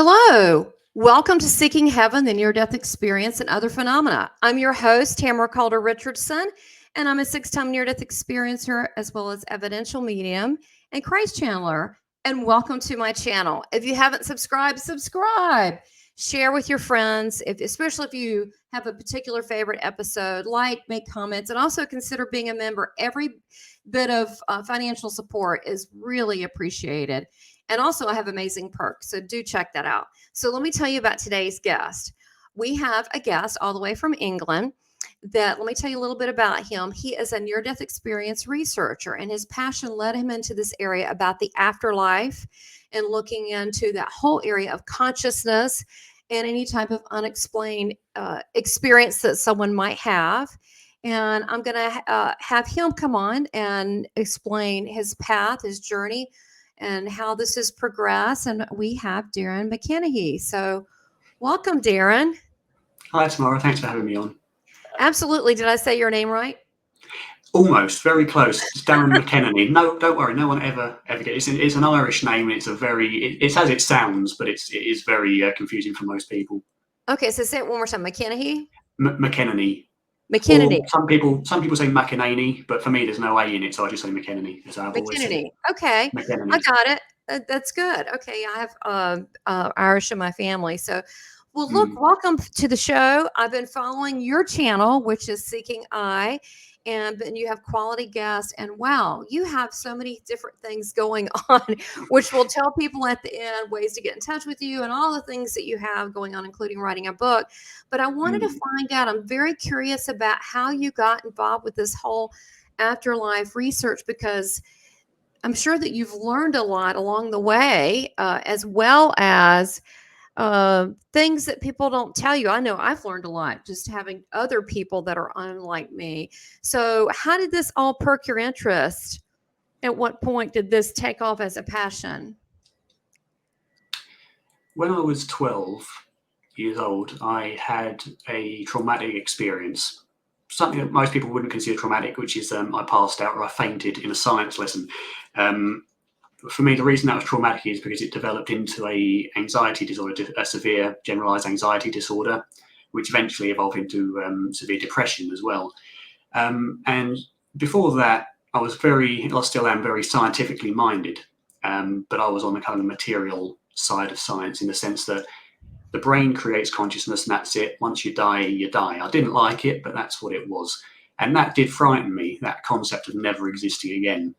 Hello. Welcome to Seeking Heaven, the Near-Death Experience and Other Phenomena. I'm your host, Tamara Caulder Richardson, and I'm a six-time near-death experiencer as well as evidential medium and Christ channeler. And welcome to my channel. If you haven't subscribed, subscribe. Share with your friends, especially if you have a particular favorite episode. Like, make comments, and also consider being a member. Every bit of financial support is really appreciated. And also, I have amazing perks, so do check that out. So let me tell you about today's guest. We have a guest all the way from England let me tell you a little bit about him. He is a near-death experience researcher, and his passion led him into this area about the afterlife and looking into that whole area of consciousness and any type of unexplained experience that someone might have. And I'm going to have him come on and explain his path, his journey, and how this has progressed. And we have Darrin McEnaney. So welcome, Darrin. Hi, Tamara. Thanks for having me on. Absolutely. Did I say your name right? Almost. Very close. It's Darrin McEnaney. No, don't worry. No one ever gets it. It's an Irish name. And it's as it sounds, but it is very confusing for most people. Okay, so say it one more time. McEnaney? McEnaney. McEnaney. Or some people say McEnaney, but for me, there's no A in it, so I just say McEnaney. McEnaney. Okay, McEnaney. I got it. That's good. Okay, I have Irish in my family, so. Well, look, welcome to the show. I've been following your channel, which is Seeking I, and then you have quality guests. And wow, you have so many different things going on, which will tell people at the end ways to get in touch with you and all the things that you have going on, including writing a book. But I wanted to find out, I'm very curious about how you got involved with this whole afterlife research, because I'm sure that you've learned a lot along the way, as well as things that people don't tell you. I know I've learned a lot just having other people that are unlike me. So how did this all perk your interest? At what point did this take off as a passion? When I was 12 years old, I had a traumatic experience. Something that most people wouldn't consider traumatic, which is I passed out or I fainted in a science lesson. For me, the reason that was traumatic is because it developed into a anxiety disorder, a severe generalized anxiety disorder, which eventually evolved into severe depression as well. And before that, I still am very scientifically minded, but I was on the kind of material side of science in the sense that the brain creates consciousness and that's it. Once you die, you die. I didn't like it, but that's what it was. And that did frighten me, that concept of never existing again.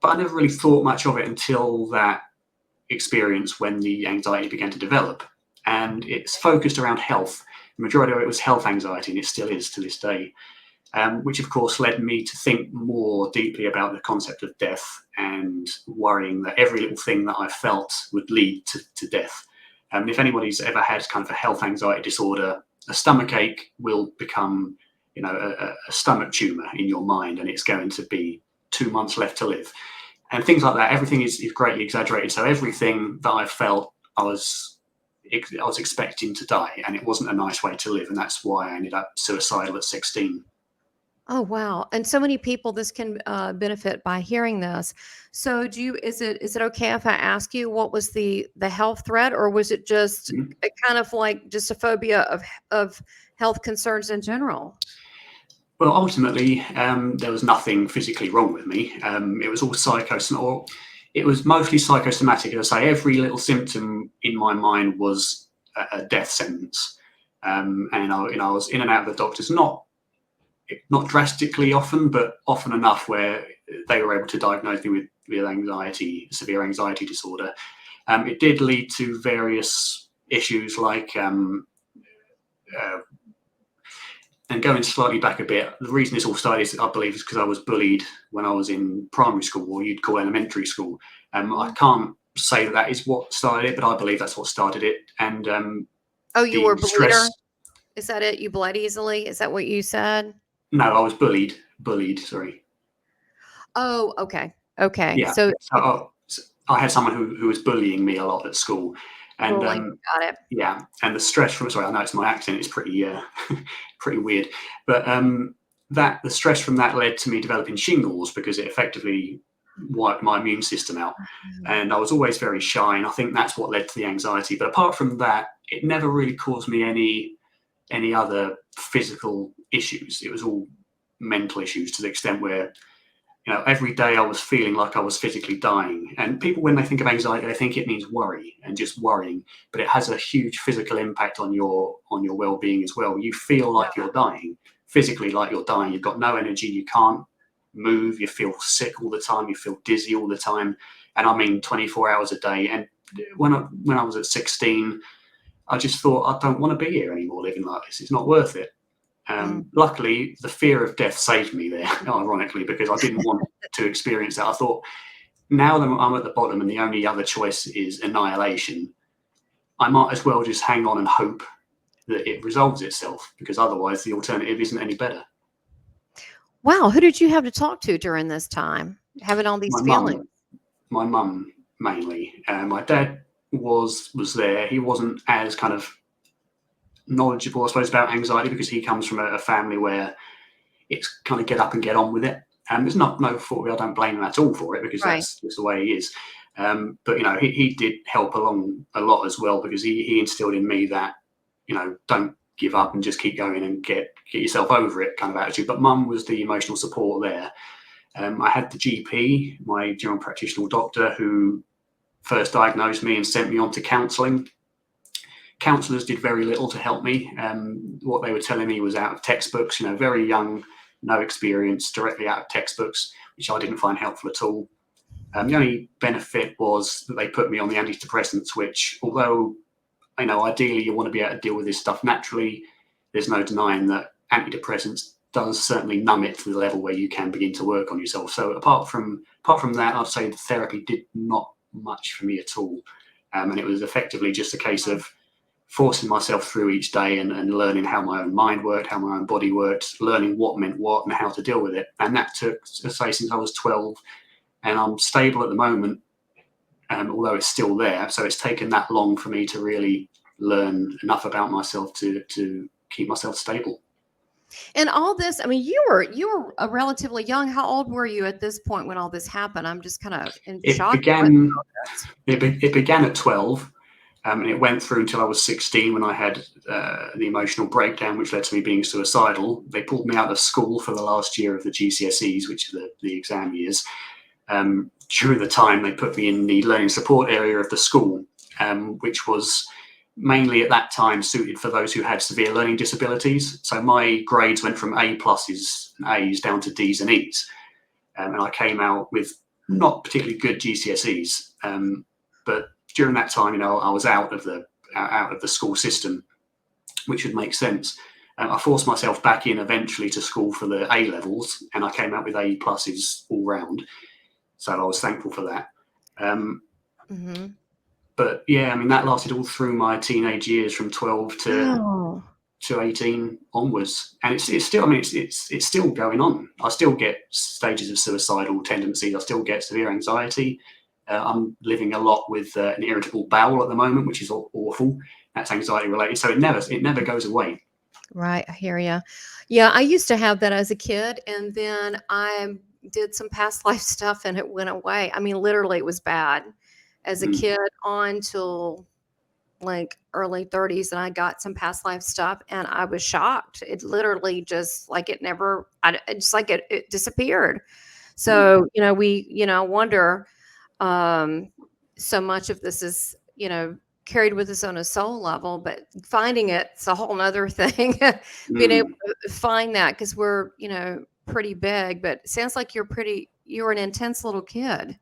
But I never really thought much of it until that experience when the anxiety began to develop. And it's focused around health. The majority of it was health anxiety, and it still is to this day, which of course led me to think more deeply about the concept of death and worrying that every little thing that I felt would lead to death. If anybody's ever had kind of a health anxiety disorder, a stomach ache will become, a stomach tumor in your mind, and it's going to be 2 months left to live, and things like that. Everything is greatly exaggerated. So everything that I felt, I was expecting to die, and it wasn't a nice way to live, and that's why I ended up suicidal at 16. Oh, wow. And so many people this can benefit by hearing this. So is it okay if I ask you what was the health threat, or was it just a kind of like just a phobia of health concerns in general? Well, ultimately, there was nothing physically wrong with me. It was all it was mostly psychosomatic. As I say, every little symptom in my mind was a death sentence. And I was in and out of the doctors, not drastically often, but often enough where they were able to diagnose me with anxiety, severe anxiety disorder. It did lead to various issues like and going slightly back a bit, the reason this all started, I believe, is because I was bullied when I was in primary school, or you'd call elementary school. I can't say that is what started it, but I believe that's what started it. And you were a bleeder? Is that it? You bled easily? Is that what you said? No, I was bullied. Sorry. Oh, okay. Okay. Yeah. So I had someone who was bullying me a lot at school. And got it. Yeah, and the stress from, sorry, I know it's my accent, it's pretty pretty weird, but the stress from that led to me developing shingles, because it effectively wipe my immune system out. And I was always very shy, and I think that's what led to the anxiety. But apart from that, it never really caused me any other physical issues. It was all mental issues, to the extent where, every day I was feeling like I was physically dying. And people, when they think of anxiety, they think it means worry and just worrying, but it has a huge physical impact on your well-being as well. You feel like you're dying, physically like you're dying. You've got no energy, you can't move, you feel sick all the time, you feel dizzy all the time, and I mean 24 hours a day. And when I was at 16, I just thought, I don't want to be here anymore living like this. It's not worth it. Luckily, the fear of death saved me there, ironically, because I didn't want to experience that. I thought, now that I'm at the bottom and the only other choice is annihilation, I might as well just hang on and hope that it resolves itself, because otherwise the alternative isn't any better. Wow. Who did you have to talk to during this time, having all these feelings? My mum mainly. My dad was there. He wasn't as kind of knowledgeable, I suppose, about anxiety, because he comes from a family where it's kind of get up and get on with it. There's no fault. I don't blame him at all for it, because that's just the way he is. But he did help along a lot as well, because he instilled in me that, don't give up and just keep going and get yourself over it kind of attitude. But mum was the emotional support there. I had the GP, my general practitioner doctor, who first diagnosed me and sent me on to counselling. Counsellors did very little to help me. What they were telling me was out of textbooks, very young, no experience, directly out of textbooks, which I didn't find helpful at all. The only benefit was that they put me on the antidepressants, which, although, ideally you want to be able to deal with this stuff naturally, there's no denying that antidepressants does certainly numb it to the level where you can begin to work on yourself. So apart from that, I'd say the therapy did not much for me at all. And it was effectively just a case of forcing myself through each day and learning how my own mind worked, how my own body worked, learning what meant what and how to deal with it. And that took, let's say, since I was 12, and I'm stable at the moment, although it's still there. So it's taken that long for me to really learn enough about myself to keep myself stable. And all this, I mean, you were a relatively young. How old were you at this point when all this happened? I'm just kind of in shock. It began at 12, and it went through until I was 16, when I had the emotional breakdown, which led to me being suicidal. They pulled me out of school for the last year of the GCSEs, which are the exam years. During the time, they put me in the learning support area of the school, which was mainly at that time suited for those who had severe learning disabilities. So my grades went from A pluses and A's down to D's and E's. And I came out with not particularly good GCSEs. But during that time, I was out of the school system, which would make sense. I forced myself back in eventually to school for the A levels, and I came out with A pluses all round. So I was thankful for that. But yeah, I mean, that lasted all through my teenage years, from 12 to 18 onwards. And it's still, I mean, it's still going on. I still get stages of suicidal tendencies. I still get severe anxiety. I'm living a lot with an irritable bowel at the moment, which is awful. That's anxiety related. So it never goes away. Right. I hear you. Yeah. I used to have that as a kid, and then I did some past life stuff and it went away. I mean, literally it was bad as a kid on till like early 30s, and I got some past life stuff and I was shocked. It literally just like it disappeared. So, we, wonder, so much of this is, carried with us on a soul level, but finding it's a whole nother thing. Being able to find that, because we're, pretty big, but it sounds like you were an intense little kid.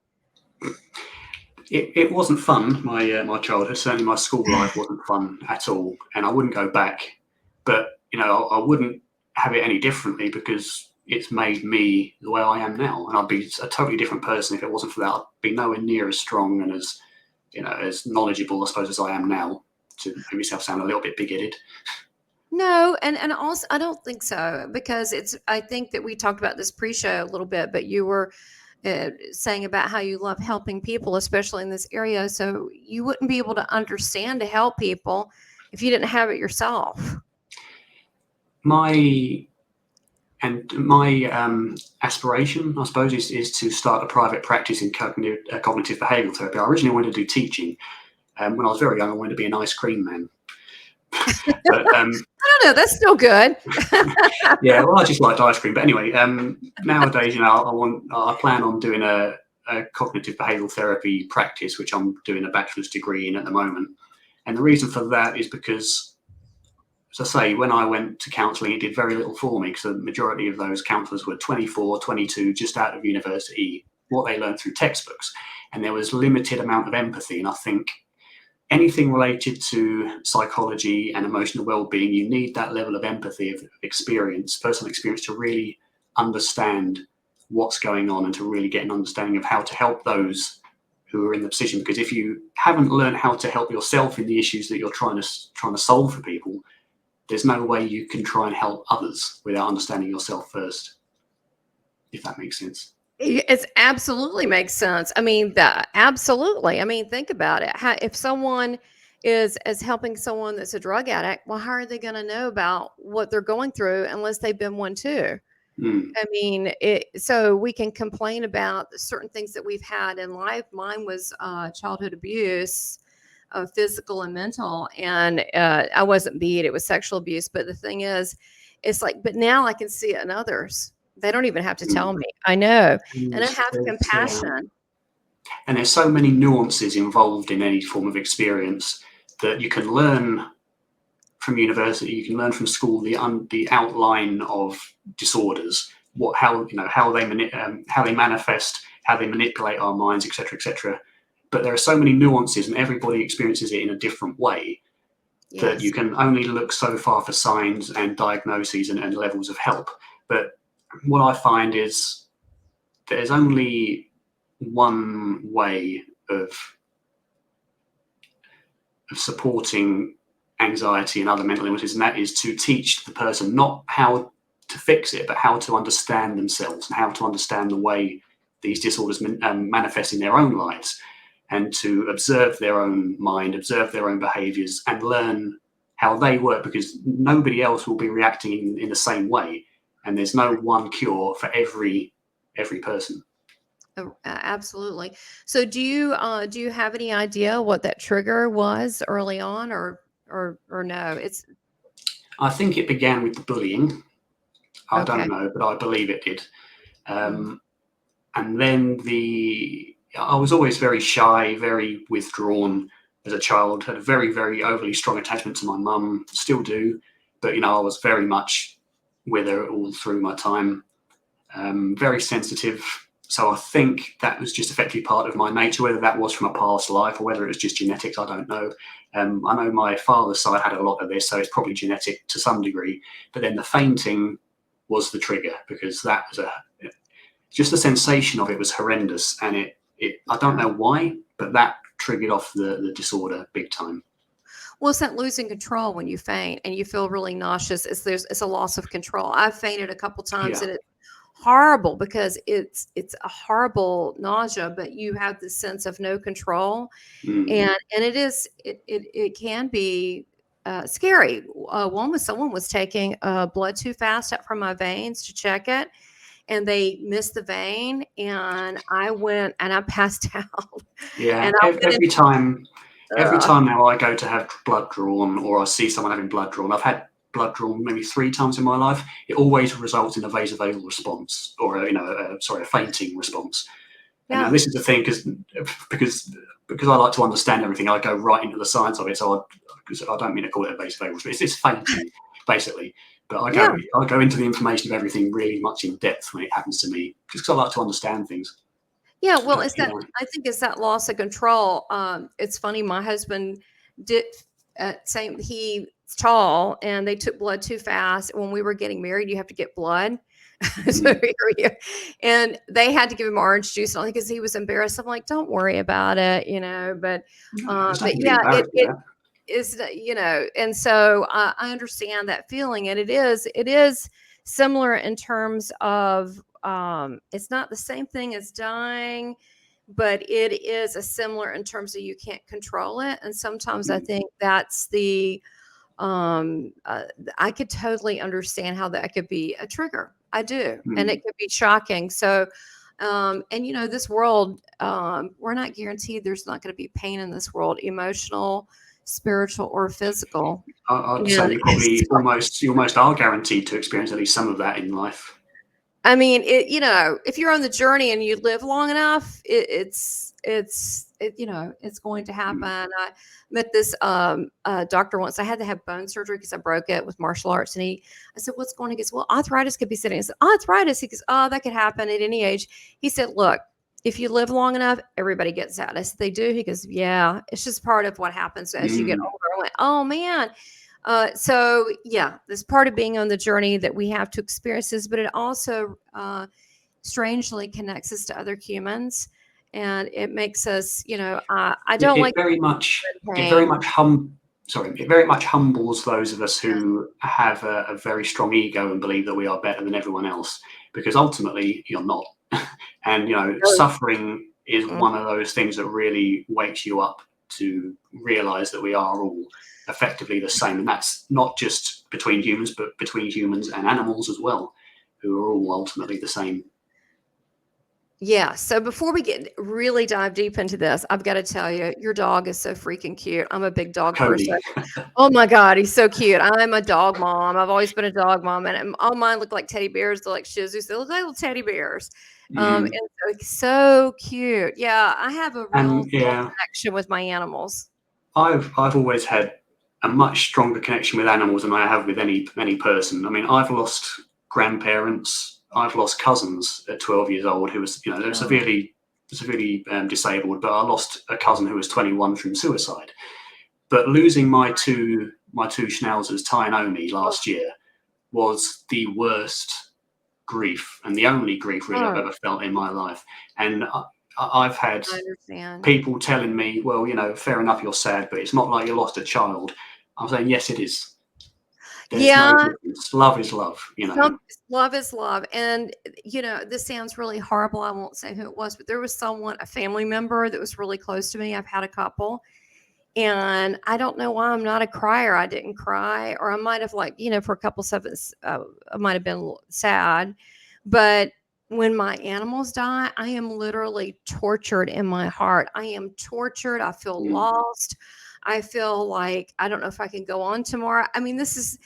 It wasn't fun, my childhood. Certainly my school life wasn't fun at all, and I wouldn't go back. But, I wouldn't have it any differently, because it's made me the way I am now. And I'd be a totally different person if it wasn't for that. I'd be nowhere near as strong and as knowledgeable, I suppose, as I am now, to make myself sound a little bit big-headed. No, and also I don't think so, because I think that we talked about this pre-show a little bit, but you were saying about how you love helping people, especially in this area. So you wouldn't be able to understand to help people if you didn't have it yourself. My And my aspiration, I suppose, is to start a private practice in cognitive behavioural therapy. I originally wanted to do teaching. When I was very young, I wanted to be an ice cream man. But I don't know. That's still good. yeah, well, I just liked ice cream. But anyway, nowadays, I plan on doing a cognitive behavioural therapy practice, which I'm doing a bachelor's degree in at the moment. And the reason for that is because, as I say, when I went to counselling, it did very little for me because the majority of those counsellors were 24, 22, just out of university, what they learned through textbooks. And there was limited amount of empathy. And I think anything related to psychology and emotional well-being, you need that level of empathy, of experience, personal experience, to really understand what's going on and to really get an understanding of how to help those who are in the position. Because if you haven't learned how to help yourself in the issues that you're trying to solve for people, there's no way you can try and help others without understanding yourself first, if that makes sense. It absolutely makes sense. I mean, absolutely. I mean, think about it. If someone is helping someone that's a drug addict, well, how are they going to know about what they're going through unless they've been one too? I mean, so we can complain about certain things that we've had in life. Mine was childhood abuse, physical and mental, and I wasn't beat. It was sexual abuse. But the thing is, it's like, but now I can see it in others. They don't even have to tell me. I know. And I have compassion. And there's so many nuances involved in any form of experience that you can learn from university, you can learn from school the outline of disorders, how they manifest, how they manipulate our minds, etc., etc. But there are so many nuances, and everybody experiences it in a different way. Yes. That you can only look so far for signs and diagnoses and levels of help. But what I find is there's only one way of supporting anxiety and other mental illnesses, and that is to teach the person not how to fix it, but how to understand themselves and how to understand the way these disorders manifest in their own lives, and to observe their own mind, observe their own behaviors, and learn how they work, because nobody else will be reacting in the same way. And there's no one cure for every person. Absolutely. So do you have any idea what that trigger was early on, or no? I think it began with the bullying. I don't know, but I believe it did. And then I was always very shy, very withdrawn as a child, had a very, very overly strong attachment to my mum, still do. But, I was very much with her all through my time, very sensitive. So I think that was just effectively part of my nature, whether that was from a past life or whether it was just genetics, I don't know. I know my father's side had a lot of this, so it's probably genetic to some degree. But then the fainting was the trigger, because that was just the sensation of it was horrendous. And I don't know why, but that triggered off the disorder big time. Well, it's that losing control when you faint and you feel really nauseous. It's a loss of control. I've fainted a couple times, and it's horrible because it's a horrible nausea, but you have this sense of no control, and it can be scary. Someone was taking blood too fast out from my veins to check it, and they missed the vein, and I went and I passed out. Yeah, and every time now I go to have blood drawn, or I see someone having blood drawn, I've had blood drawn maybe 3 times in my life, it always results in a vasovagal response, or a fainting response. Yeah. And this is the thing, because I like to understand everything, I go right into the science of it. So I don't mean to call it a vasovagal response. It's fainting, basically. But I go into the information of everything really much in depth when it happens to me, just because I like to understand things. Yeah, well, I think it's that loss of control. It's funny, my husband did he's tall, and they took blood too fast. When we were getting married, you have to get blood. And they had to give him orange juice because he was embarrassed. I'm like, don't worry about it, but yeah, it is, and so I understand that feeling, and it is similar in terms of it's not the same thing as dying, but it is a similar in terms of you can't control it. And sometimes I think that's I could totally understand how that could be a trigger. I do. And Mm. it could be shocking. So, and this world, we're not guaranteed there's not going to be pain in this world, emotional, spiritual, or physical. I'd say And you almost are guaranteed to experience at least some of that in life. I mean, if you're on the journey and you live long enough, it's going to happen. I met this doctor once. I had to have bone surgery because I broke it with martial arts. And I said, "What's going on?" He goes, "Well, arthritis could be sitting." I said, "Arthritis." He goes, "Oh, that could happen at any age." He said, "Look, if you live long enough, everybody gets that." I said, "They do?" He goes, "Yeah, it's just part of what happens as you get Mm. older." I went, "Oh man." So yeah, this part of being on the journey that we have to experience this, but it also strangely connects us to other humans, and it makes us, I don't It like very much pain. it very much humbles those of us who have a very strong ego and believe that we are better than everyone else, because ultimately you're not. And suffering is Mhm. one of those things that really wakes you up to realize that we are all effectively the same, and that's not just between humans, but between humans and animals as well, who are all ultimately the same. Yeah. So before we really dive deep into this, I've got to tell you, your dog is so freaking cute. I'm a big dog person. Cody. Oh my God, he's so cute. I'm a dog mom. I've always been a dog mom, and all mine look like teddy bears. They're like Shih Tzus. They look like little teddy bears. And Mm. so it's so cute. Yeah, I have a real And yeah, connection with my animals. I've always had a much stronger connection with animals than I have with any person. I mean, I've lost grandparents, I've lost cousins at 12 years old who was, they're Oh, severely disabled. But I lost a cousin who was 21 from suicide. But losing my two schnauzers, Ty and Omi, oh, last year was the worst grief and the only grief really I've oh, ever felt in my life. And I've had I understand. people telling me, well, fair enough, you're sad, but it's not like you lost a child. I'm saying, yes, it is. There's no Yeah, difference. Love is love. love is love. And, this sounds really horrible. I won't say who it was, but there was a family member that was really close to me. I've had a couple. And I don't know why I'm not a crier. I didn't cry, or I might have, like, for a couple seconds, I might have been a little sad. But when my animals die, I am literally tortured in my heart. I am tortured. I feel Mm, lost. I feel like I don't know if I can go on tomorrow. I mean, this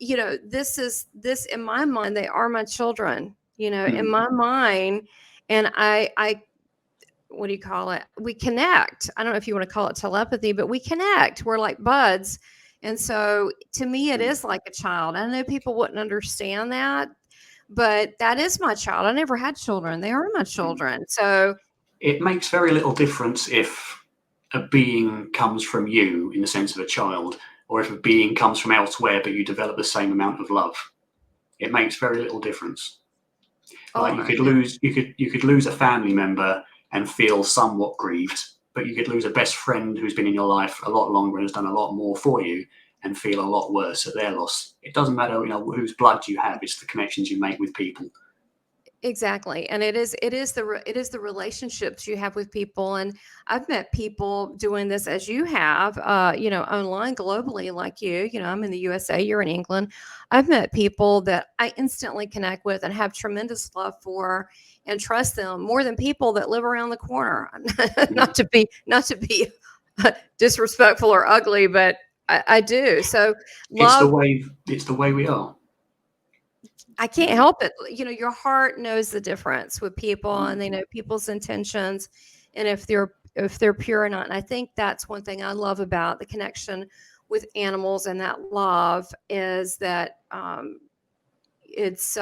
in my mind, they are my children, in mm. my mind. And I what do you call it? We connect. I don't know if you want to call it telepathy, but we connect. We're like buds. And so to me, it Mm. is like a child. I know people wouldn't understand that, but that is my child. I never had children. They are my Mm. children. So It makes very little difference if a being comes from you in the sense of a child, or if a being comes from elsewhere, but you develop the same amount of love. It makes very little difference. oh Like you my could God. lose a family member and feel somewhat grieved, but you could lose a best friend who's been in your life a lot longer and has done a lot more for you and feel a lot worse at their loss. It doesn't matter, whose blood you have; it's the connections you make with people. Exactly. And it is the relationships you have with people. And I've met people doing this as you have, online globally, like I'm in the USA, you're in England. I've met people that I instantly connect with and have tremendous love for and trust them more than people that live around the corner. Mm. not to be disrespectful or ugly, but I do. So It's the love, way. It's the way we are. I You can't know. help it. Your heart knows the difference with people, Mm. and they know people's intentions and if they're pure or not. And I think that's one thing I love about the connection with animals, and that love is that it's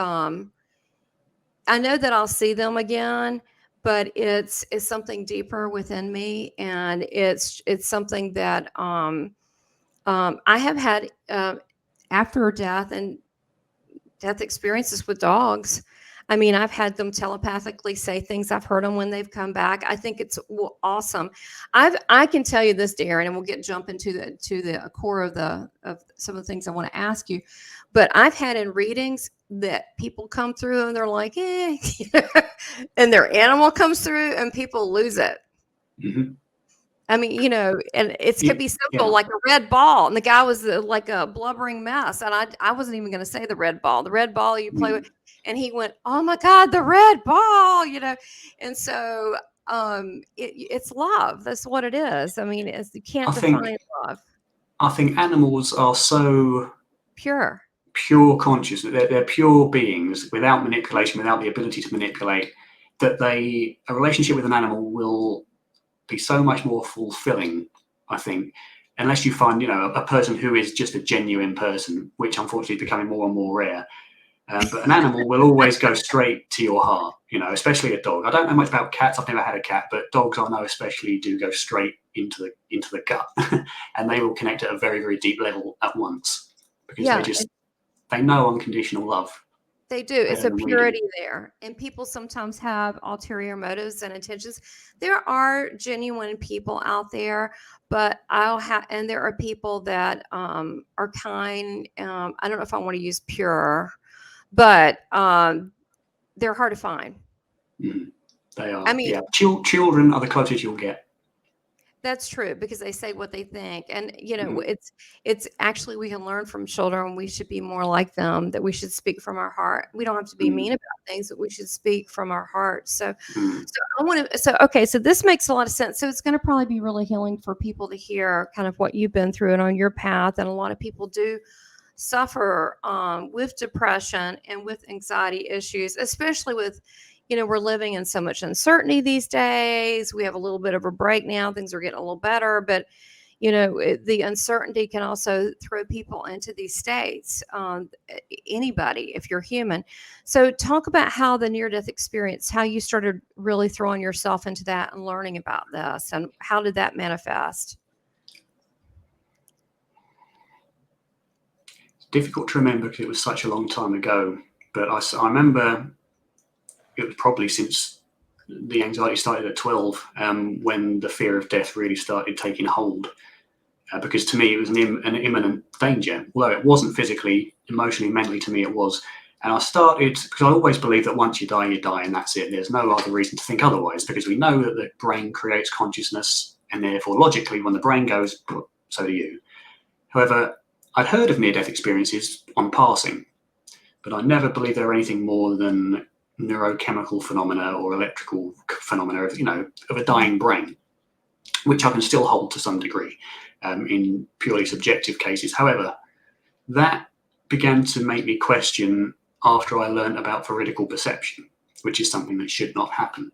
I know that I'll see them again, but it's something deeper within me, and it's something that I have had after death and death experiences with dogs. I mean, I've had them telepathically say things. I've heard them when they've come back. I think it's awesome. I can tell you this, Darren, and we'll jump into the core of some of the things I want to ask you. But I've had in readings that people come through and they're like, and their animal comes through and people lose it. Hmm. I mean, and it could be simple, Yeah. like a red ball, and the guy was like a blubbering mess, and I wasn't even going to say the red ball. The red ball you play Mm. with. And he went, "Oh my God, the red ball," And so it's love. That's what it is. I mean, you can't define love. I think animals are so Pure conscious, they're pure beings without manipulation, without the ability to manipulate, that a relationship with an animal will be so much more fulfilling, I think, unless you find, a person who is just a genuine person, which unfortunately is becoming more and more rare. But an animal will always go straight to your heart, especially a dog. I don't know much about cats. I've never had a cat, but dogs I know especially do go straight into the gut, and they will connect at a very, very deep level at once, because they know unconditional love. They do. It's a purity there. And people sometimes have ulterior motives and intentions. There are genuine people out there, but and there are people that are kind. I don't know if I want to use pure, but they're hard to find. They are. I mean, children are the closest you'll get. That's true, because they say what they think. And, it's actually, we can learn from children. We should be more like them, that we should speak from our heart. We don't have to be mean about things, but we should speak from our heart. So this makes a lot of sense. So it's going to probably be really healing for people to hear kind of what you've been through and on your path. And a lot of people do suffer with depression and with anxiety issues, especially with, we're living in so much uncertainty these days. We have a little bit of a break now. Things are getting a little better, but the uncertainty can also throw people into these states. Anybody, if you're human. So talk about how the near-death experience, how you started really throwing yourself into that and learning about this, and how did that manifest? It's difficult to remember because it was such a long time ago, but I remember it was probably since the anxiety started at 12, when the fear of death really started taking hold. Because to me, it was an imminent danger. Although it wasn't physically, emotionally, mentally, to me it was. And I started, because I always believed that once you die, and that's it. There's no other reason to think otherwise, because we know that the brain creates consciousness, and therefore, logically, when the brain goes, so do you. However, I'd heard of near-death experiences on passing, but I never believed they were anything more than neurochemical phenomena or electrical phenomena of a dying brain, which I can still hold to some degree in purely subjective cases. However, that began to make me question after I learned about veridical perception, which is something that should not happen.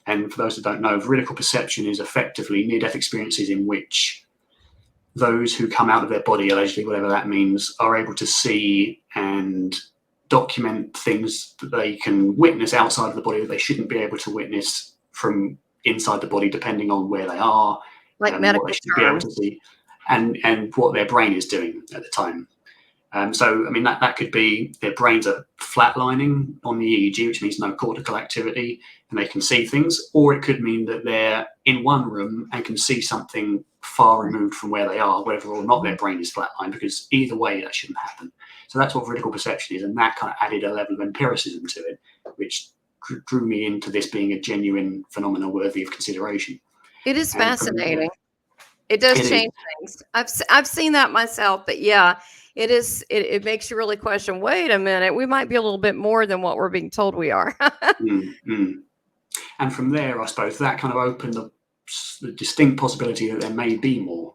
And for those that don't know, veridical perception is effectively near-death experiences in which those who come out of their body, allegedly, whatever that means, are able to see and document things that they can witness outside of the body that they shouldn't be able to witness from inside the body, depending on where they are, like medical what they should be able to see, and what their brain is doing at the time. So, I mean, that could be their brains are flatlining on the EEG, which means no cortical activity, and they can see things, or it could mean that they're in one room and can see something far removed from where they are, whether or not their brain is flatlined, because either way, that shouldn't happen. So that's what veridical perception is, and that kind of added a level of empiricism to it, which drew me into this being a genuine phenomenon worthy of consideration. It is fascinating. It does change things. I've seen that myself, but yeah, it is. It makes you really question. Wait a minute, we might be a little bit more than what we're being told we are. And from there, I suppose that kind of opened the distinct possibility that there may be more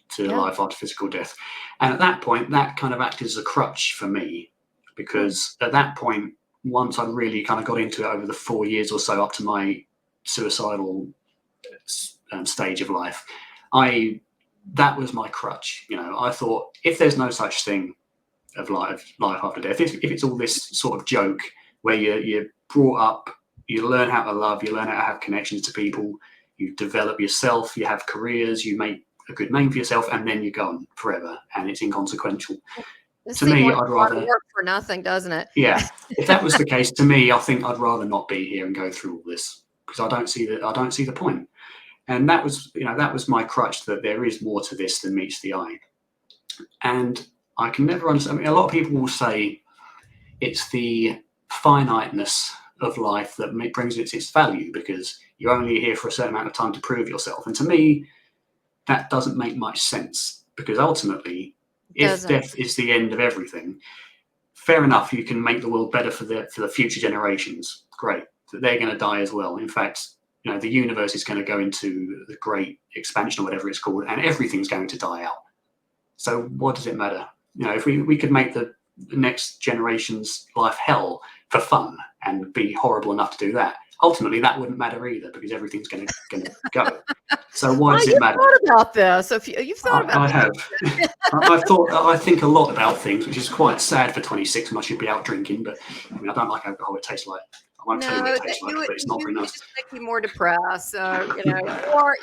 to life after physical death. And at that point, that kind of acted as a crutch for me, because at that point, once I really kind of got into it over the 4 years or so up to my suicidal stage of life, that was my crutch. I thought, if there's no such thing of life after death, if it's all this sort of joke where you're brought up, you learn how to love, you learn how to have connections to people, you develop yourself, you have careers, you make a good name for yourself, and then you're gone forever, and it's inconsequential. To me, I'd rather work for nothing, doesn't it? Yeah, if that was the case, to me, I think I'd rather not be here and go through all this, because I don't see the point. And that was my crutch, that there is more to this than meets the eye. And I can never understand. I mean, a lot of people will say it's the finiteness of life that brings its value, because you're only here for a certain amount of time to prove yourself. And to me, that doesn't make much sense, because ultimately, if death is the end of everything, fair enough. You can make the world better for the future generations. Great, that they're going to die as well. In fact, the universe is going to go into the great expansion or whatever it's called, and everything's going to die out. So what does it matter? If we could make the next generation's life hell for fun and be horrible enough to do that, ultimately that wouldn't matter either, because everything's going to go. So why does it matter? You've thought about this. If you've thought about I have. I think a lot about things, which is quite sad for 26 when I should be out drinking. But I don't like alcohol. It tastes like, I won't tell you what it tastes like, but it's not very nice. Just make you more depressed. So, or,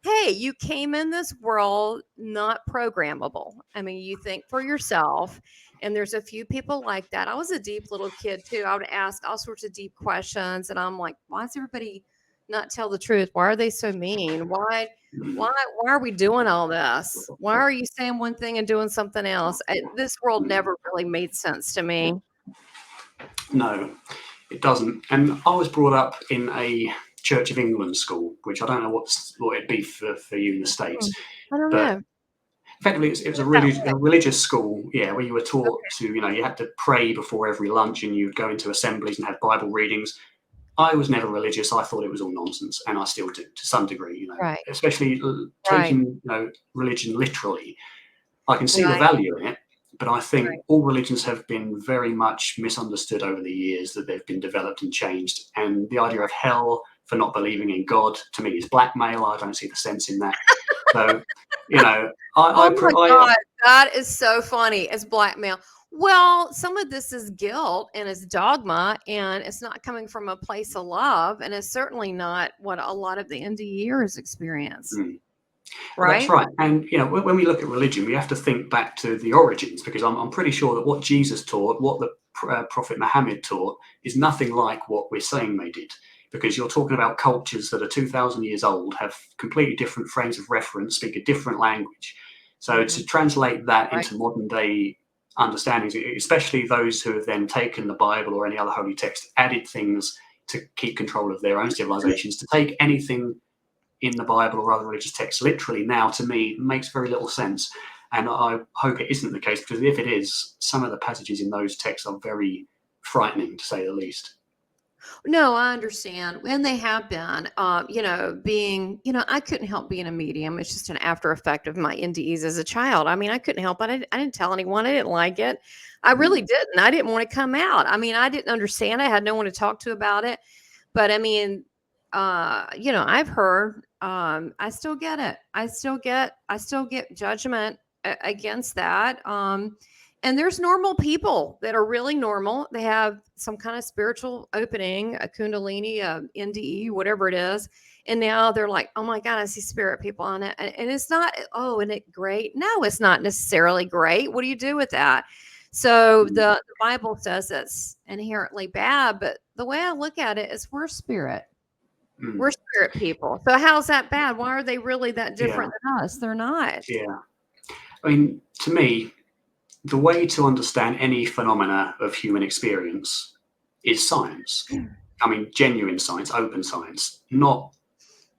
hey, you came in this world not programmable. I mean, you think for yourself, and there's a few people like that. I was a deep little kid too. I would ask all sorts of deep questions, and I'm like, why does everybody not tell the truth? Why are they so mean? Why are we doing all this? Why are you saying one thing and doing something else? This world never really made sense to me. No, it doesn't. And I was brought up in a Church of England school, which I don't know what it'd be for you in the States. I don't know. Effectively, it was a religious school, where you were taught to, you had to pray before every lunch, and you'd go into assemblies and have Bible readings. I was never religious. I thought it was all nonsense, and I still do to some degree, especially taking religion literally. I can see the value in it, but I think all religions have been very much misunderstood over the years, that they've been developed and changed. And the idea of hell for not believing in God, to me, is blackmail. I don't see the sense in that. So, God, that is so funny. It's blackmail. Well, some of this is guilt and it's dogma, and it's not coming from a place of love, and it's certainly not what a lot of the NDEers experience. Right? That's right. And when we look at religion, we have to think back to the origins, because I'm pretty sure that what Jesus taught, what the Prophet Muhammad taught, is nothing like what we're saying they did. Because you're talking about cultures that are 2,000 years old, have completely different frames of reference, speak a different language. So to translate that into modern day understandings, especially those who have then taken the Bible or any other holy text, added things to keep control of their own civilizations, to take anything in the Bible or other religious texts literally now, to me, makes very little sense. And I hope it isn't the case, because if it is, some of the passages in those texts are very frightening, to say the least. No, I understand. And they have been, being, I couldn't help being a medium. It's just an after effect of my NDEs as a child. I mean, I couldn't help it. I didn't tell anyone. I didn't like it. I really didn't. I didn't want to come out. I mean, I didn't understand. I had no one to talk to about it. But I mean, I've heard, I still get it. I still get judgment against that. And there's normal people that are really normal. They have some kind of spiritual opening, a Kundalini, a NDE, whatever it is. And now they're like, oh my God, I see spirit people on it. And it's not, isn't it great? No, it's not necessarily great. What do you do with that? So the Bible says it's inherently bad, but the way I look at it is we're spirit. We're spirit people. So how's that bad? Why are they really that different than us? They're not. Yeah. I mean, to me, the way to understand any phenomena of human experience is science. I mean, genuine science, open science, not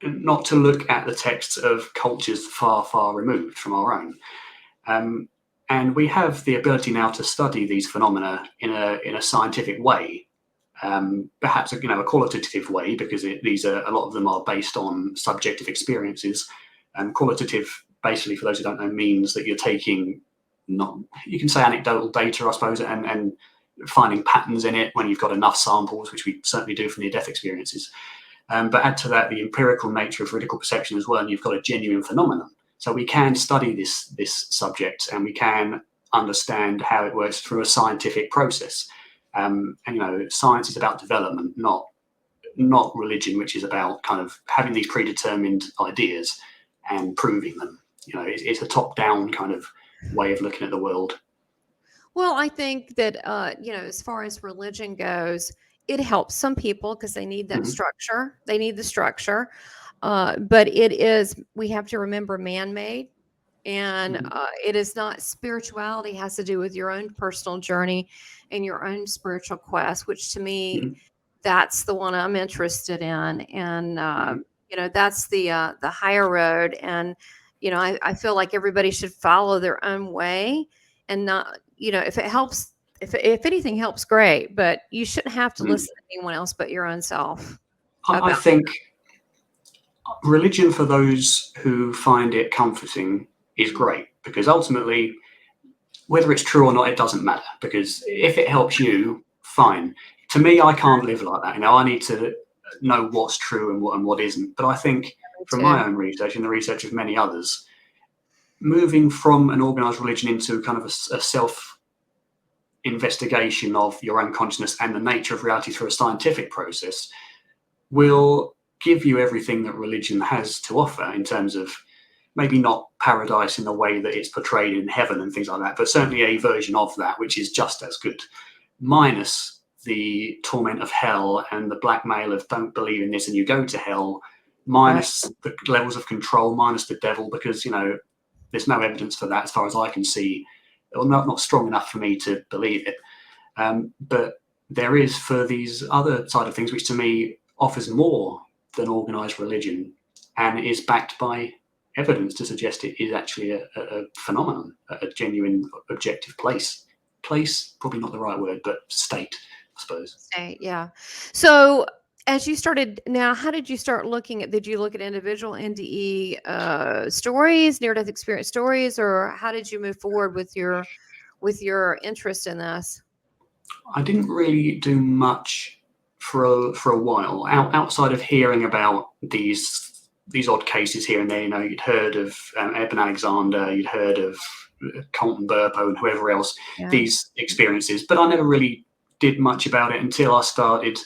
to look at the texts of cultures far, far removed from our own. And we have the ability now to study these phenomena in a scientific way, perhaps a qualitative way, because a lot of them are based on subjective experiences. Qualitative, basically, for those who don't know, means that you're taking, you can say anecdotal data, I suppose, and finding patterns in it when you've got enough samples, which we certainly do from near-death experiences. But add to that the empirical nature of veridical perception as well, and you've got a genuine phenomenon. So we can study this subject, and we can understand how it works through a scientific process. And science is about development, not religion, which is about kind of having these predetermined ideas and proving them. It's a top-down kind of way of looking at the world. Well, I think that, as far as religion goes, it helps some people because they need that structure. They need the structure. But we have to remember, man-made. And it is not, spirituality has to do with your own personal journey and your own spiritual quest, which to me, that's the one I'm interested in. And, that's the higher road. And, I feel like everybody should follow their own way and not, if it helps If anything helps, great, but you shouldn't have to Mm. listen to anyone else but your own self I about. think religion for those who find it comforting is great, because ultimately, whether it's true or not, it doesn't matter, because if it helps you, fine. To me, I can't live like that. I need to know what's true and what isn't. But I think from To my own research and the research of many others, moving from an organized religion into kind of a self investigation of your own consciousness and the nature of reality through a scientific process will give you everything that religion has to offer, in terms of maybe not paradise in the way that it's portrayed in heaven and things like that, but certainly a version of that which is just as good, minus the torment of hell and the blackmail of don't believe in this and you go to hell, right. minus the levels of control, minus the devil, because there's no evidence for that as far as I can see, or not strong enough for me to believe it. But there is, for these other side of things, which to me offers more than organized religion and is backed by evidence to suggest it is actually a phenomenon, a genuine objective place. Place, probably not the right word, but state, I suppose. Say, yeah. So as you started now, how did you start looking at, did you look at individual NDE stories, near death experience stories, or how did you move forward with your interest in this? I didn't really do much for a while, outside of hearing about these odd cases here and there. You'd heard of Eben Alexander, you'd heard of Colton Burpo and whoever else, Yeah. these experiences, but I never really did much about it until I started.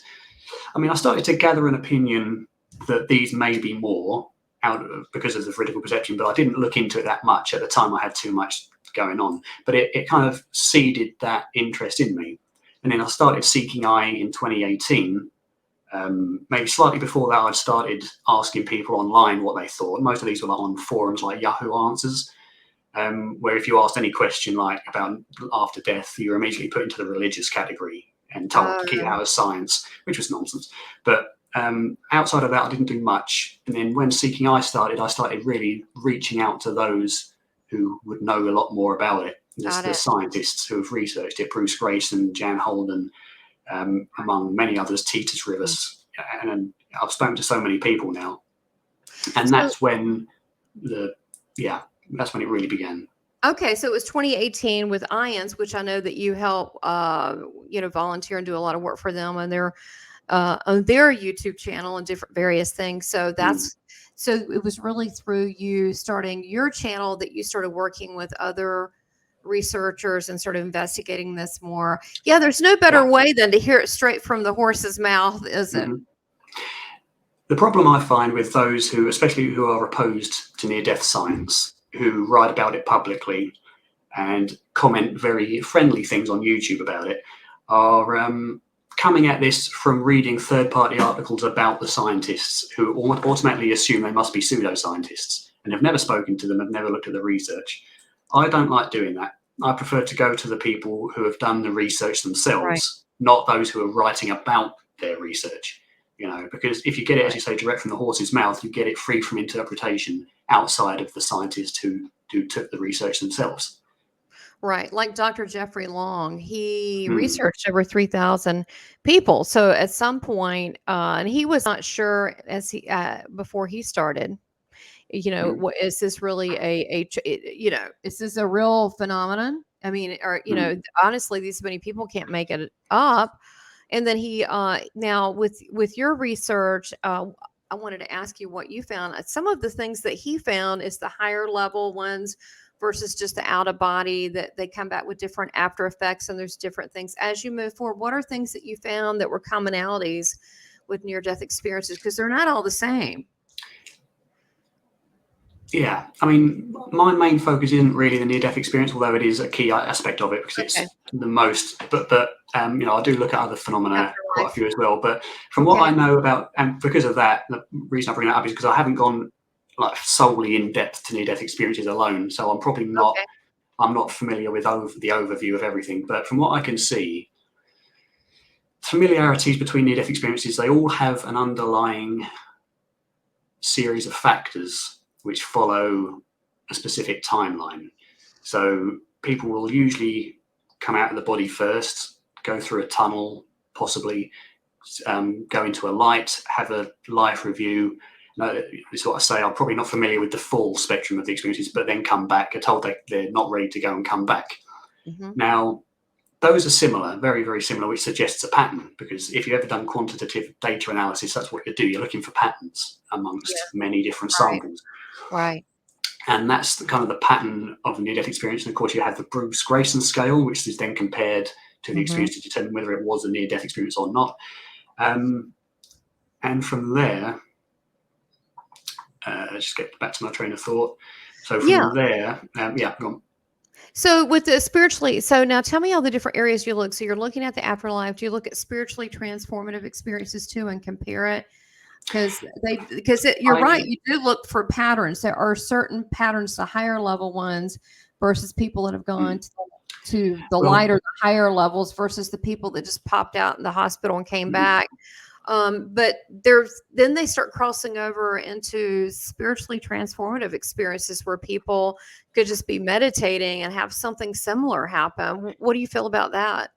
I started to gather an opinion that these may be more out of, because of the veridical perception, but I didn't look into it that much at the time. I had too much going on, but it kind of seeded that interest in me. And then I started seeking I in 2018. Maybe slightly before that, I'd started asking people online what they thought. Most of these were on forums like Yahoo Answers, where if you asked any question like about after death, you were immediately put into the religious category and told to keep it out of science, which was nonsense. But outside of that, I didn't do much. And then when Seeking I started really reaching out to those who would know a lot more about it. There's Got the it. scientists who have researched it, Bruce Grayson, Jan Holden, among many others, Titus Rivers. And I've spoken to so many people now. And So that's when that's when it really began. okay, so it was 2018 with iands, which I know that you help volunteer and do a lot of work for them on their YouTube channel and different various things. So Mm. so it was really through you starting your channel that you started working with other researchers and sort of investigating this more. Yeah, there's no Yeah. better way than to hear it straight from the horse's mouth, is it? Mhm. The problem I find with those who, especially who are opposed to near-death science, who write about it publicly and comment very friendly things on YouTube about it, are coming at this from reading third-party articles about the scientists, who automatically assume they must be pseudoscientists and have never spoken to them, have never looked at the research. I don't like doing that. I prefer to go to the people who have done the research Right, themselves, not those who are writing about their research. Because if you get it, as right. you say, direct from the horse's mouth, you get it free from interpretation outside of the scientists who took the research themselves. Right. Like Dr. Jeffrey Long, he Hmm. researched over 3,000 people. So at some point, and he was not sure before he started, Hmm. what is this really is this a real phenomenon? I mean, or, Hmm. honestly, these many people can't make it up. And then now with your research, I wanted to ask you what you found. Some of the things that he found is the higher level ones versus just the out of body, that they come back with different after effects, and there's different things as you move forward. What are things that you found that were commonalities with near death experiences? Because they're not all the same. Yeah, my main focus isn't really the near-death experience, although it is a key aspect of it because Okay. it's the most. But I do look at other phenomena quite a Afterlife. few as well. But from what I Okay. know about, and because of that, the reason I bring that up is because I haven't gone like solely in depth to near-death experiences alone. So I'm probably not. Okay. I'm not familiar with the overview of everything. But from what I can see, familiarities between near-death experiences, they all have an underlying series of factors which follow a specific timeline. So people will usually come out of the body first, go through a tunnel, possibly go into a light, have a life review. No, this is what I say. I'm probably not familiar with the full spectrum of the experiences, but then come back, are told they're not ready to go and come back. Mm-hmm. Now, those are similar, very, very similar, which suggests a pattern, because if you've ever done quantitative data analysis, that's what you do. You're looking for patterns amongst many different samples. Right. And that's kind of the pattern of a near-death experience. And of course, you have the Bruce Grayson scale, which is then compared to the experience to determine whether it was a near-death experience or not. And from there, let's just get back to my train of thought. So from there, go on. So with the spiritually, so now tell me all the different areas you look. So you're looking at the afterlife. Do you look at spiritually transformative experiences too and compare it? Because you're right, you do look for patterns. There are certain patterns, the higher level ones versus people that have gone to the lighter, the higher levels versus the people that just popped out in the hospital and came back. But then they start crossing over into spiritually transformative experiences where people could just be meditating and have something similar happen. What do you feel about that?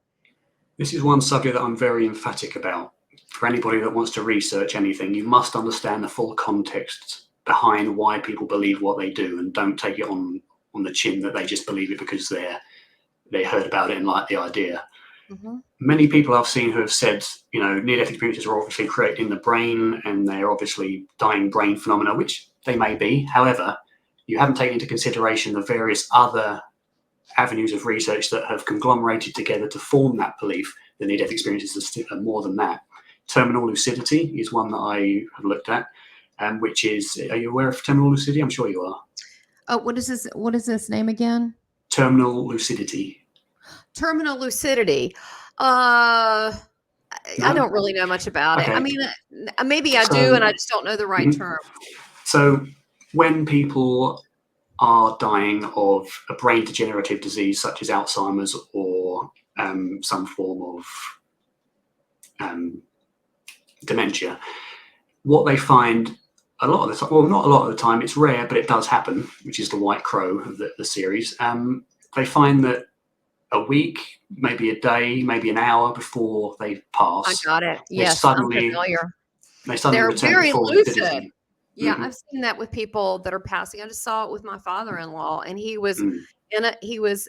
This is one subject that I'm very emphatic about. For anybody that wants to research anything, you must understand the full context behind why people believe what they do, and don't take it on the chin that they just believe it because they heard about it and like the idea. Many people I've seen who have said, near-death experiences are obviously created in the brain and they're obviously dying brain phenomena, which they may be. However, you haven't taken into consideration the various other avenues of research that have conglomerated together to form that belief that near-death experiences are more than that. Terminal lucidity is one that I have looked at, which is, are you aware of terminal lucidity? I'm sure you are. What is this name again? Terminal lucidity. Terminal lucidity. I don't really know much about it. I mean, maybe I do, and I just don't know the right term. So when people are dying of a brain degenerative disease such as Alzheimer's or some form of dementia, what they find a lot of the time, well, not a lot of the time, it's rare, but it does happen, which is the white crow of the series. They find that a week, maybe a day, maybe an hour before they pass, I got it. Yes, I'm familiar. They're return very lucid. Yeah, I've seen that with people that are passing. I just saw it with my father-in-law, and he was he was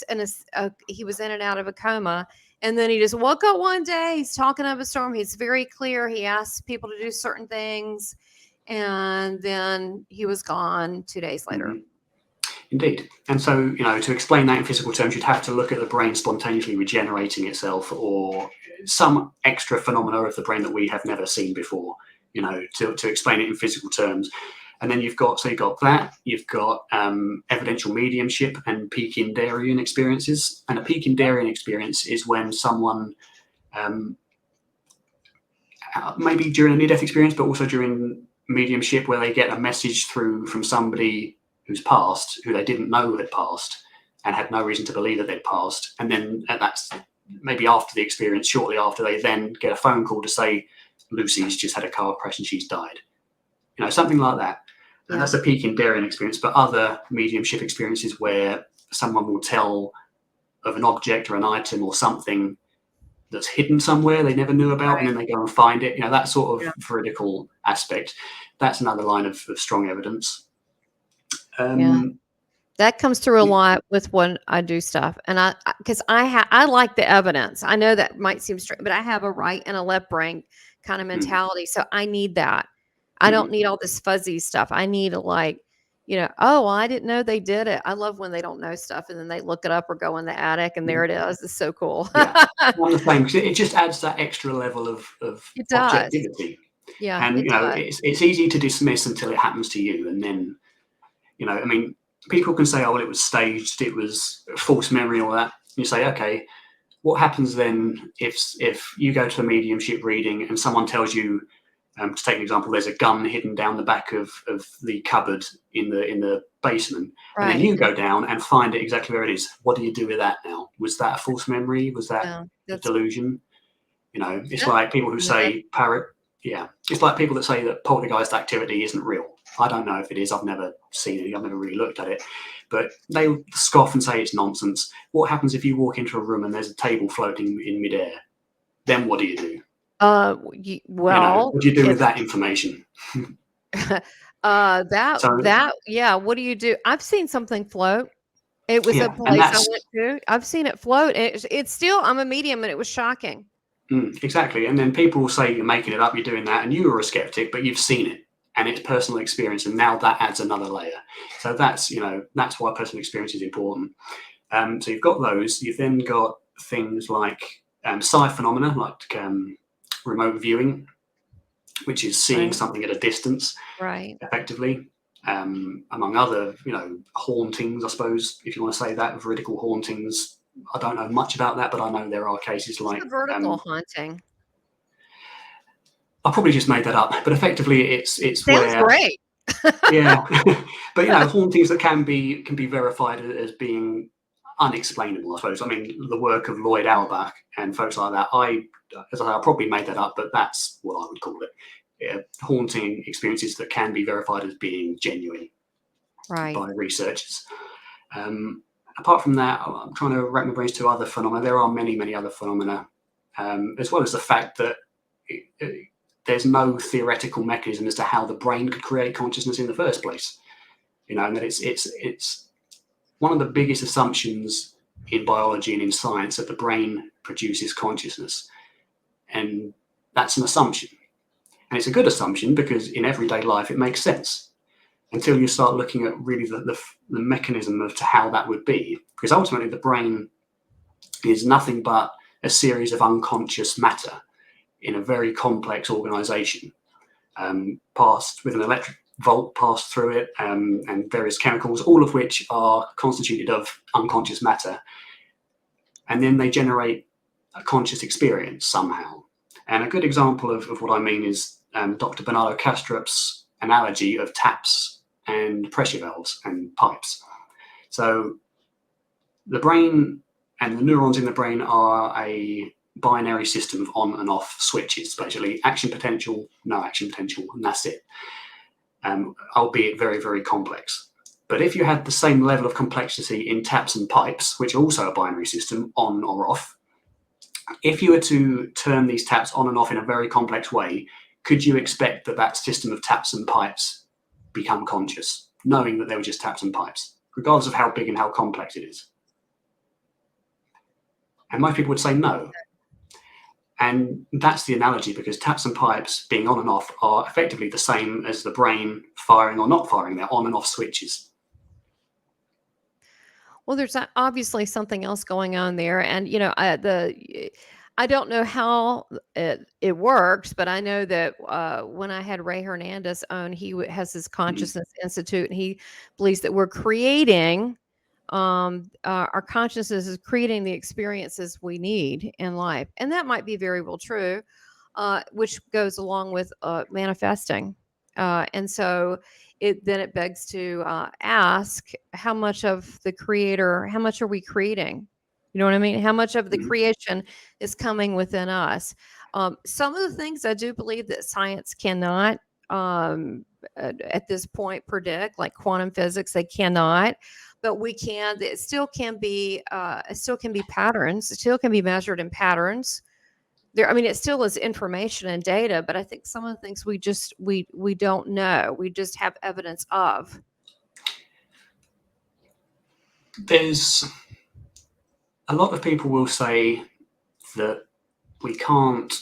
in and out of a coma, and then he just woke up one day. He's talking of a storm. He's very clear. He asks people to do certain things, and then he was gone 2 days later. Indeed. And so, to explain that in physical terms, you'd have to look at the brain spontaneously regenerating itself or some extra phenomena of the brain that we have never seen before, to explain it in physical terms. And then you've got that, you've got evidential mediumship and Pekindarian experiences. And a Pekindarian experience is when someone, maybe during a near-death experience, but also during mediumship, where they get a message through from somebody who's passed, who they didn't know had passed and had no reason to believe that they'd passed. And then that's maybe after the experience, shortly after, they then get a phone call to say, Lucy's just had a car crash and she's died. Something like that. And that's a Pekindarian experience, but other mediumship experiences where someone will tell of an object or an item or something that's hidden somewhere they never knew about, and then they go and find it. That sort of veridical aspect. That's another line of strong evidence. That comes through a lot with when I do stuff, and because I like the evidence. I know that might seem strange, but I have a right and a left brain kind of mentality, so I need that. I don't need all this fuzzy stuff. I need oh, I didn't know they did it. I love when they don't know stuff and then they look it up or go in the attic and there it is. It's so cool. One of the things, it just adds that extra level of objectivity. Yeah, and it's easy to dismiss until it happens to you, and then people can say, oh, well, it was staged, it was false memory, all that. You say, okay, what happens then if you go to a mediumship reading and someone tells you, to take an example, there's a gun hidden down the back of the cupboard in the basement, and then you go down and find it exactly where it is. What do you do with that now? Was that a false memory? Was that a delusion? It's like people who say it's like people that say that poltergeist activity isn't real. I don't know if it is. I've never seen it. I've never really looked at it. But they scoff and say it's nonsense. What happens if you walk into a room and there's a table floating in midair? Then what do you do? Well, What do you do with that information? yeah. What do you do? I've seen something float. It was a Yeah, and place I went to. I've seen it float. It's still, I'm a medium, and it was shocking. Exactly. And then people will say you're making it up, you're doing that, and you were a skeptic, but you've seen it and it's personal experience, and now that adds another layer. So that's why personal experience is important. So you've got those. You've then got things like psi phenomena, like remote viewing, which is seeing something at a distance, effectively. Among other, hauntings, I suppose, if you want to say that, veridical hauntings. I don't know much about that, but I know there are cases like vertical haunting. I probably just made that up, but effectively, it's Sounds where great. Yeah, but hauntings that can be verified as being unexplainable, I suppose. I mean, the work of Lloyd Auerbach and folks like that. I probably made that up, but that's what I would call it. Yeah, haunting experiences that can be verified as being genuine by researchers. Apart from that, I'm trying to rack my brains to other phenomena. There are many, many other phenomena, as well as the fact that there's no theoretical mechanism as to how the brain could create consciousness in the first place. And that it's one of the biggest assumptions in biology and in science that the brain produces consciousness. And that's an assumption. And it's a good assumption because in everyday life, it makes sense until you start looking at really the mechanism of to how that would be. Because ultimately the brain is nothing but a series of unconscious matter in a very complex organization, passed with an electric volt passed through it, and various chemicals, all of which are constituted of unconscious matter. And then they generate a conscious experience somehow. And a good example of what I mean is Dr. Bernardo Kastrup's analogy of taps and pressure valves and pipes. So the brain and the neurons in the brain are a binary system of on and off switches, basically action potential, no action potential, and that's it. Albeit very, very complex. But if you had the same level of complexity in taps and pipes, which are also a binary system, on or off, if you were to turn these taps on and off in a very complex way, could you expect that system of taps and pipes become conscious, knowing that they were just taps and pipes, regardless of how big and how complex it is? And most people would say no. And that's the analogy, because taps and pipes being on and off are effectively the same as the brain firing or not firing. They're on and off switches. Well, there's obviously something else going on there. And, I don't know how it works, but I know that when I had Ray Hernandez on, he has his Consciousness Institute, and he believes that we're creating our consciousness is creating the experiences we need in life. And that might be very well true, which goes along with manifesting. And so it begs to ask, how much of the creator, how much are we creating? You know what I mean? How much of the creation is coming within us? Some of the things I do believe that science cannot at this point predict, like quantum physics, they cannot. But we can. It still can be. It still can be patterns. It still can be measured in patterns. There. I mean, it still is information and data. But I think some of the things we don't know. We just have evidence of. There's a lot of people will say that we can't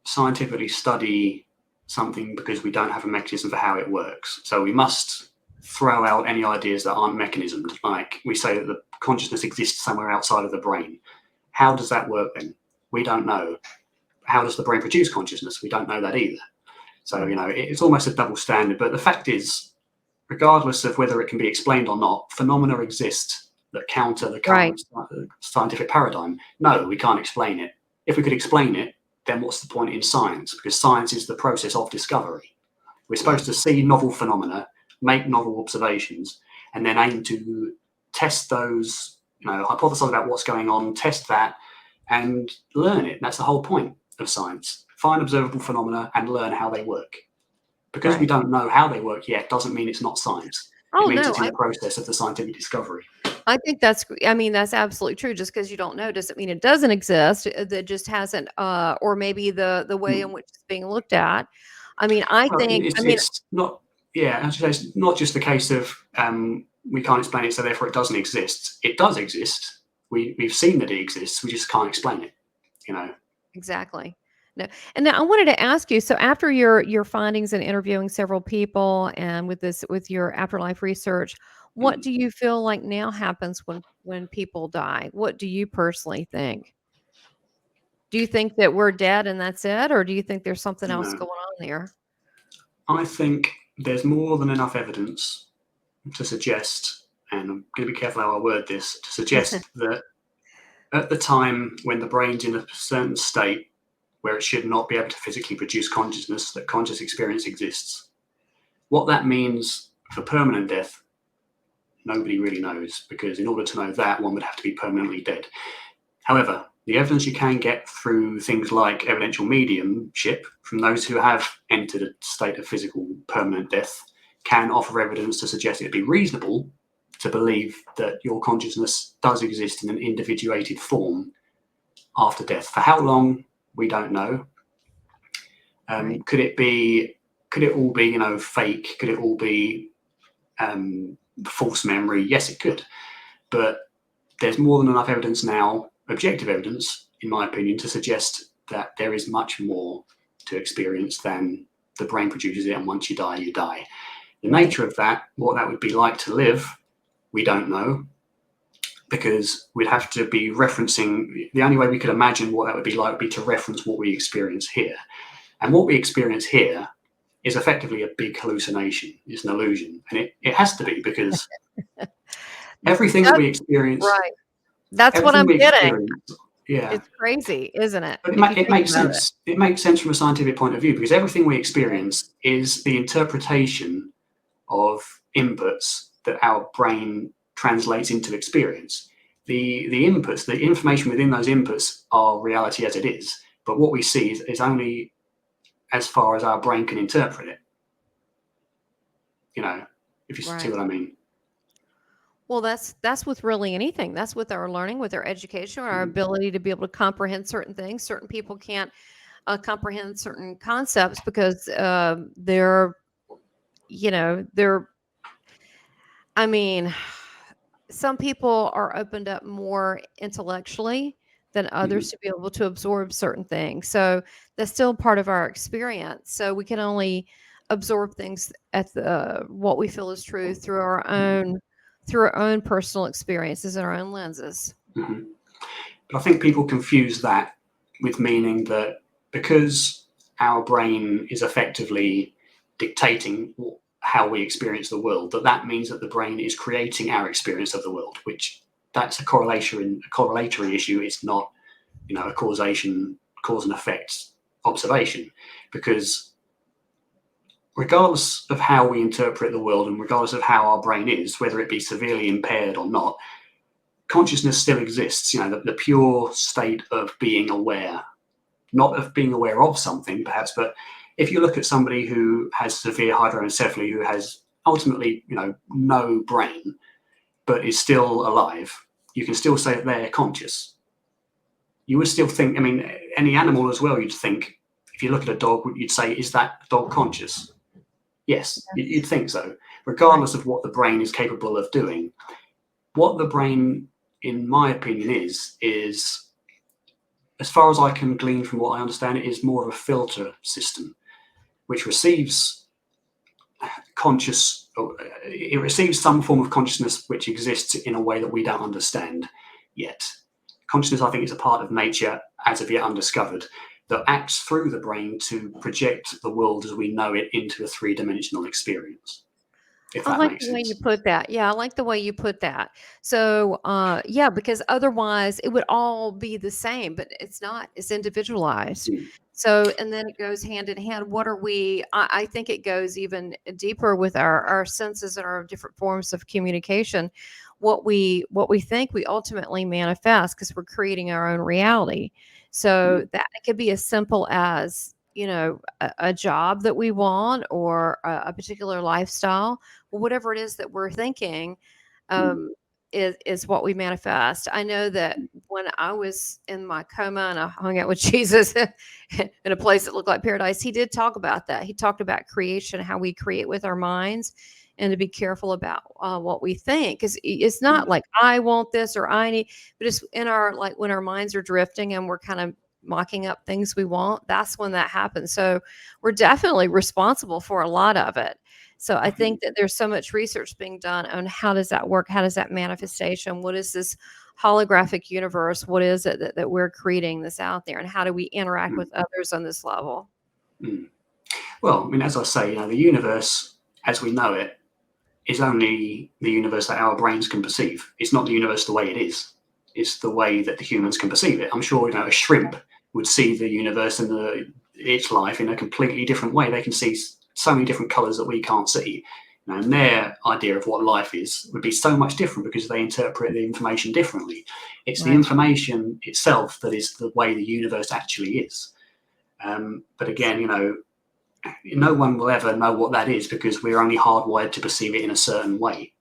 scientifically study something because we don't have a mechanism for how it works. So we must throw out any ideas that aren't mechanisms. Like we say that the consciousness exists somewhere outside of the brain. How does that work then? We don't know. How does the brain produce consciousness? We don't know that either. So, it's almost a double standard. But the fact is, regardless of whether it can be explained or not, phenomena exist that counter the current scientific paradigm. No, we can't explain it. If we could explain it, then what's the point in science? Because science is the process of discovery. We're supposed to see novel phenomena, make novel observations, and then aim to test those, hypothesize about what's going on, test that, and learn it. That's the whole point of science. Find observable phenomena and learn how they work. Because we don't know how they work yet doesn't mean it's not science. It Oh means no, it's in the process of the scientific discovery. I think that's absolutely true. Just because you don't know doesn't mean it doesn't exist. That just hasn't, or maybe the way in which it's being looked at. I mean, Well, it's not. Yeah, as you say, it's not just the case of we can't explain it, so therefore it doesn't exist. It does exist. We've seen that it exists. We just can't explain it. You know. exactly. No, and now I wanted to ask you. So after your findings and interviewing several people, and with your afterlife research, what Mm. do you feel like now happens when people die? What do you personally think? Do you think that we're dead and that's it, or do you think there's something else No, going on there? I think there's more than enough evidence to suggest, and I'm going to be careful how I word this, to suggest that at the time when the brain's in a certain state where it should not be able to physically produce consciousness, that conscious experience exists. What that means for permanent death, nobody really knows, because in order to know that, one would have to be permanently dead. However, the evidence you can get through things like evidential mediumship from those who have entered a state of physical permanent death can offer evidence to suggest it'd be reasonable to believe that your consciousness does exist in an individuated form after death. For how long, we don't know. Right. Could it all be, fake? Could it all be false memory? Yes, it could. But there's more than enough evidence now, objective evidence, in my opinion, to suggest that there is much more to experience than the brain produces it, and once you die, you die. The Right. nature of that, what that would be like to live, we don't know, because we'd have to be referencing, the only way we could imagine what that would be like would be to reference what we experience here. And what we experience here is effectively a big hallucination. It's an illusion. And it has to be, because everything that That's we experience, right. That's what everything I'm we getting. experience, yeah. It's crazy, isn't it? But If you it think makes about it. sense. It makes sense from a scientific point of view, because everything we Right. experience is the interpretation of inputs that our brain translates into experience. The inputs, the information within those inputs are reality as it is. But what we see is only as far as our brain can interpret it. If you see Right. what I mean. Well, that's with really anything. That's with our learning, with our education, our Mhm. ability to be able to comprehend certain things. Certain people can't comprehend certain concepts because they're. I mean, some people are opened up more intellectually than others Mhm. to be able to absorb certain things. So that's still part of our experience. So we can only absorb things at the what we feel is true Mhm. through our own personal experiences and our own lenses. Mhm. But I think people confuse that with meaning that because our brain is effectively dictating how we experience the world, that means that the brain is creating our experience of the world, which that's a correlatory issue. It's not, a cause and effect observation, because regardless of how we interpret the world and regardless of how our brain is, whether it be severely impaired or not, consciousness still exists. The pure state of being aware, not of being aware of something, perhaps, but if you look at somebody who has severe hydroencephaly, who has ultimately, no brain, but is still alive, you can still say that they're conscious. You would still think, any animal as well, you'd think, if you look at a dog, you'd say, is that dog conscious? Yes, you'd think so, Right. regardless of what the brain is capable of doing. What the brain, in my opinion, is, as far as I can glean from what I understand, it is more of a filter system, which receives it receives some form of consciousness which exists in a way that we don't understand yet. Consciousness, I think, is a part of nature as of yet undiscovered, that acts through the brain to project the world as we know it into a three-dimensional experience, if I that like makes the way you sense. put that. Yeah, I like the way you put that. So, yeah, because otherwise it would all be the same, but it's not. It's individualized. Mm. So, and then it goes hand in hand. What are we? I think it goes even deeper with our senses and our different forms of communication. What we think we ultimately manifest because we're creating our own reality. Mm. So that it could be as simple as a job that we want, or a particular lifestyle, or whatever it is that we're thinking, Mm. um, is what we manifest. I know that when I was in my coma and I hung out with Jesus in a place that looked like paradise, he did talk about that. He talked about creation, how we create with our minds, and to be careful about what we think. Because it's not Mm. like I want this or I need, but it's in our, like, when our minds are drifting and we're kind of mocking up things we want, that's when that happens. So we're definitely responsible for a lot of it. So I think that there's so much research being done on how does that work? How does that manifestation? What is this holographic universe? What is it that we're creating this out there? And how do we interact Mm. with others on this level? Mm. Well, I mean, as I say, the universe as we know it is only the universe that our brains can perceive. It's not the universe the way it is. It's the way that the humans can perceive it. I'm sure a shrimp would see the universe and its life in a completely different way. They can see so many different colours that we can't see. And their idea of what life is would be so much different because they interpret the information differently. It's the Right. information itself that is the way the universe actually is. But again, no one will ever know what that is because we're only hardwired to perceive it in a certain way.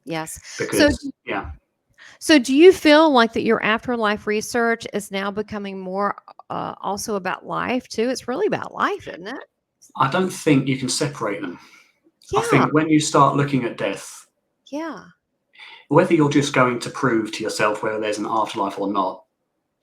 Yes. So, Because, yeah, so do you feel like that your afterlife research is now becoming more also about life too? It's really about life, isn't it? I don't think you can separate them. I Yeah. think when you start looking at death, Yeah. whether you're just going to prove to yourself whether there's an afterlife or not,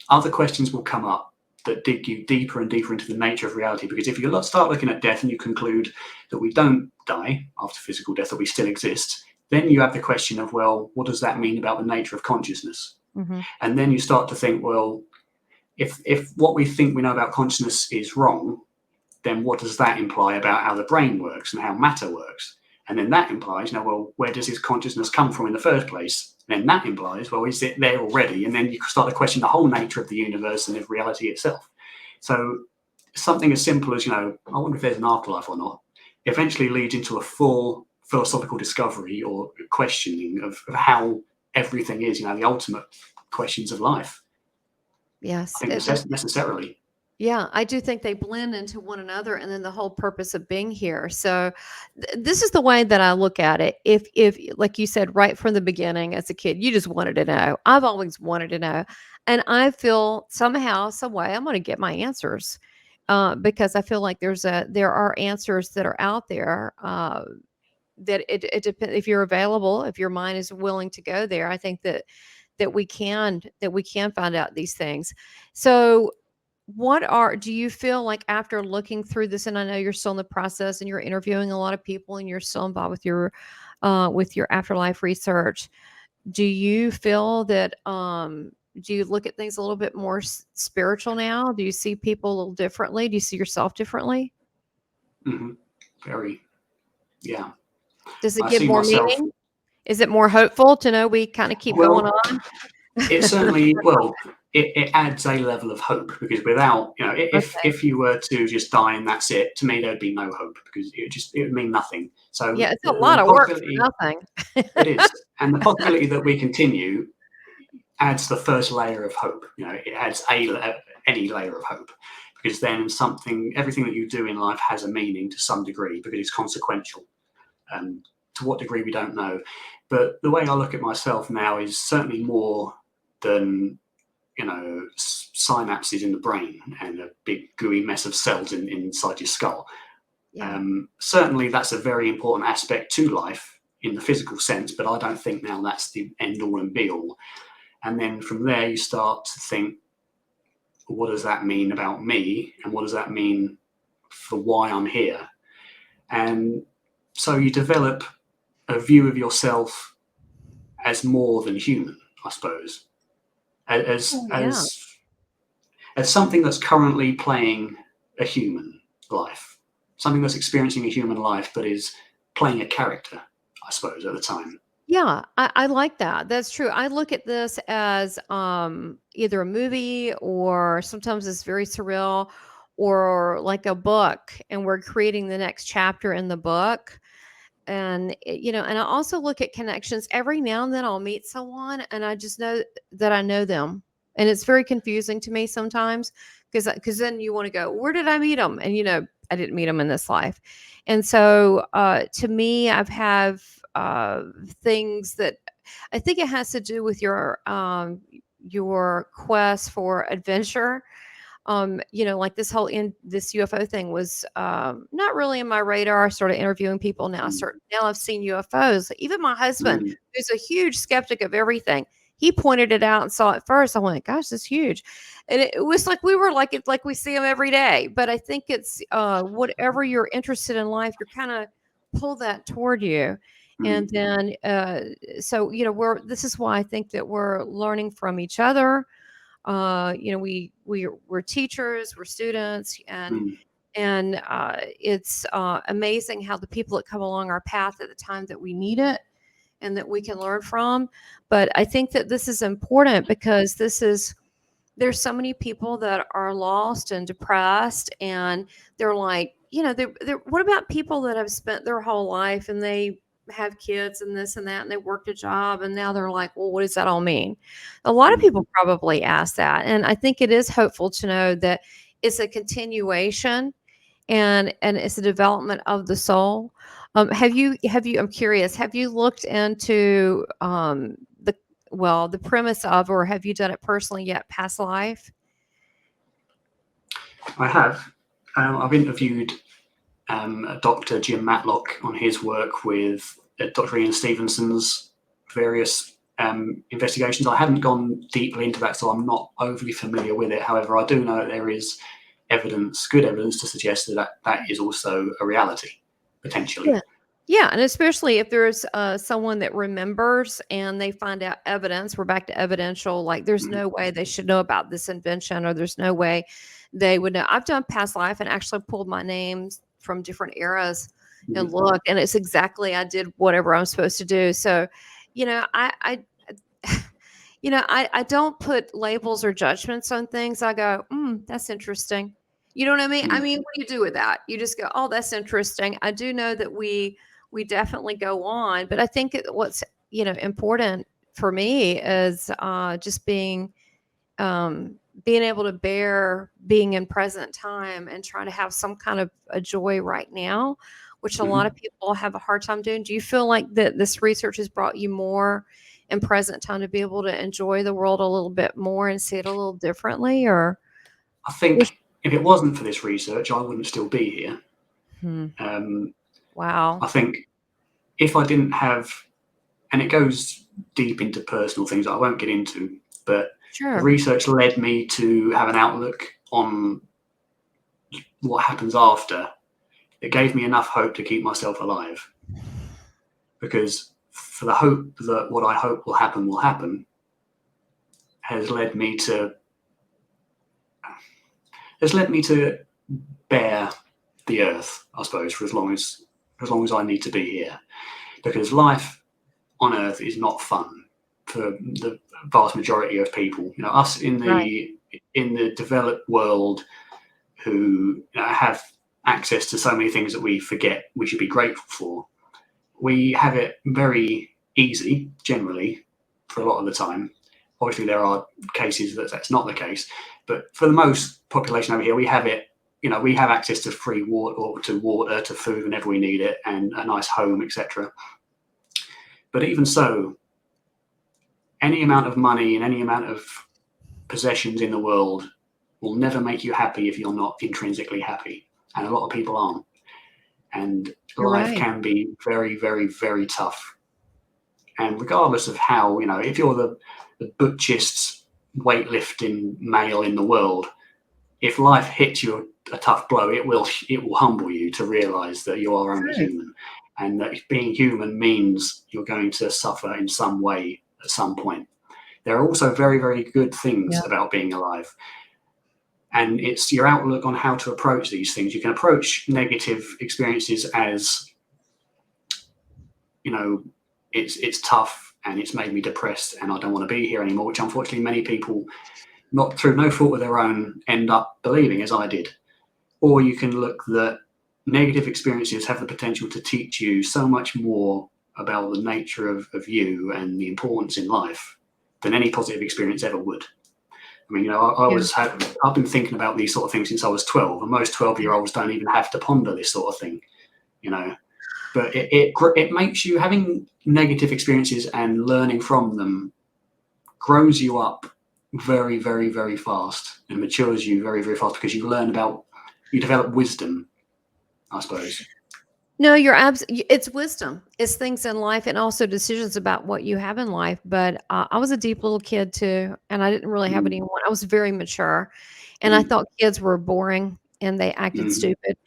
other questions will come up that dig you deeper and deeper into the nature of reality. Because if you start looking at death and you conclude that we don't die after physical death, that we still exist, then you have the question of, well, what does that mean about the nature of consciousness? Hmm. And then you start to think, well, if what we think we know about consciousness is wrong, then what does that imply about how the brain works and how matter works? And then that implies, well, where does his consciousness come from in the first place? And then that implies, well, is it there already? And then you start to question the whole nature of the universe and of reality itself. So something as simple as, I wonder if there's an afterlife or not, eventually leads into a full philosophical discovery or questioning of how everything is, the ultimate questions of life. I Yes. think necessarily. Yeah, I do think they blend into one another, and then the whole purpose of being here. So this is the way that I look at it. If like you said right from the beginning as a kid, you just wanted to know. I've always wanted to know. And I feel somehow, some way I'm going to get my answers. Because I feel like there are answers that are out there, that it depends if you're available, if your mind is willing to go there. I think that we can find out these things. So do you feel like, after looking through this, and I know you're still in the process and you're interviewing a lot of people and you're still involved with your afterlife research, do you feel that do you look at things a little bit more spiritual now? Do you see people a little differently? Do you see yourself differently? Mm-hmm. Very, yeah. Does it I give see more myself. meaning? Is it more hopeful to know we kind of keep going Well, on? it certainly, well, it adds a level of hope because without, Okay. if you were to just die and that's it, to me there'd be no hope because it would mean nothing. So Yeah, it's a lot the of work for possibility, nothing. it is, and the possibility that we continue adds the first layer of hope. It adds any layer of hope because then everything that you do in life has a meaning to some degree because it's consequential. To what degree we don't know, but the way I look at myself now is certainly more than synapses in the brain and a big gooey mess of cells inside your skull. Yeah. Certainly that's a very important aspect to life in the physical sense, but I don't think now that's the end all and be all. And then from there you start to think, what does that mean about me and what does that mean for why I'm here? And so you develop a view of yourself as more than human, I suppose, as Oh, yeah. as as something that's currently playing a human life, something that's experiencing a human life, but is playing a character, I suppose, at the time. Yeah, I like that. That's true. I look at this as either a movie, or sometimes it's very surreal, or like a book, and we're creating the next chapter in the book. And and I also look at connections. Every now and then I'll meet someone and I just know that I know them. And it's very confusing to me sometimes because then you want to go, where did I meet them? And, I didn't meet them in this life. And so to me, I've have things that I think it has to do with your quest for adventure. Like this UFO thing was not really in my radar. I started interviewing people now. Mm, Now I've seen UFOs. Even my husband, mm, who's a huge skeptic of everything, he pointed it out and saw it first. I went, "Gosh, this is huge," and it was like we were like it's like we see them every day. But I think it's whatever you're interested in life, you're kind of pull that toward you. And mm, then, so this is why I think that we're learning from each other. We're teachers, we're students, mm, and it's amazing how the people that come along our path at the time that we need it and that we can learn from. But I think that this is important because there's so many people that are lost and depressed, and they're like, what about people that have spent their whole life and they have kids and this and that, and they worked a job, and now they're like, well, what does that all mean? A lot of mm. people probably ask that, and I think it is hopeful to know that it's a continuation, and it's a development of the soul. Have you I'm curious, have you looked into the premise of, or have you done it personally yet, past life? I have. I've interviewed Dr. Jim Matlock on his work with Dr. Ian Stevenson's various investigations. I haven't gone deeply into that, so I'm not overly familiar with it. However, I do know that there is good evidence to suggest that is also a reality, potentially. Yeah. Yeah, and especially if there's someone that remembers and they find out evidence, we're back to evidential. Like, there's Mm, no way they should know about this invention, or there's no way they would know. I've done past life and actually pulled my names from different eras and mm, look, and it's exactly I did whatever I'm supposed to do. So, I don't put labels or judgments on things. I go, that's interesting. You know what I mean? I mm, mean, what do you do with that? You just go, oh, that's interesting. I do know that we definitely go on, but I think what's important for me is just being able to bear being in present time and trying to have some kind of a joy right now, which a lot mhm. of people have a hard time doing. Do you feel like that this research has brought you more in present time to be able to enjoy the world a little bit more and see it a little differently, or I wish? think if it wasn't for this research, I wouldn't still be here. Hmm. Um, Wow. I think if I didn't have, and it goes deep into personal things I won't get into, but the Sure. research led me to have an outlook on what happens after. It gave me enough hope to keep myself alive, because for the hope that what I hope will happen has led me to bear the earth, I suppose, for as long as I need to be here, because life on earth is not fun for the vast majority of people. Us in Right. the developed world, who have access to so many things that we forget we should be grateful for. We have it very easy, generally, for a lot of the time. Obviously, there are cases that's not the case, but for the most population over here, we have it. We have access to free water, or to water, to food whenever we need it, and a nice home, etc. But even so, any amount of money and any amount of possessions in the world will never make you happy if you're not intrinsically happy. And a lot of people aren't. And You're life right. can be very, very, very tough. And regardless of how, if you're the butchest weightlifting male in the world, if life hits you a tough blow, it will humble you to realize that you are only True. human, and that being human means you're going to suffer in some way at some point. There are also very, very good Yeah. things about being alive. And it's your outlook on how to approach these things. You can approach negative experiences as, you know, it's tough and it's made me depressed and I don't want to be here anymore, which unfortunately many people, not through no fault of their own, end up believing, as I did. Or you can look that negative experiences have the potential to teach you so much more about the nature of you and the importance in life than any positive experience ever would. I mean, I've been thinking about these sort of things since I was 12, and most 12-year-olds don't even have to ponder this sort of thing, But it makes you, having negative experiences and learning from them grows you up very, very, very fast and matures you very, very fast, because you develop wisdom, I suppose. No, it's wisdom. It's things in life and also decisions about what you have in life. But I was a deep little kid too, and I didn't really have anyone. I was very mature, and I thought kids were boring and they acted stupid.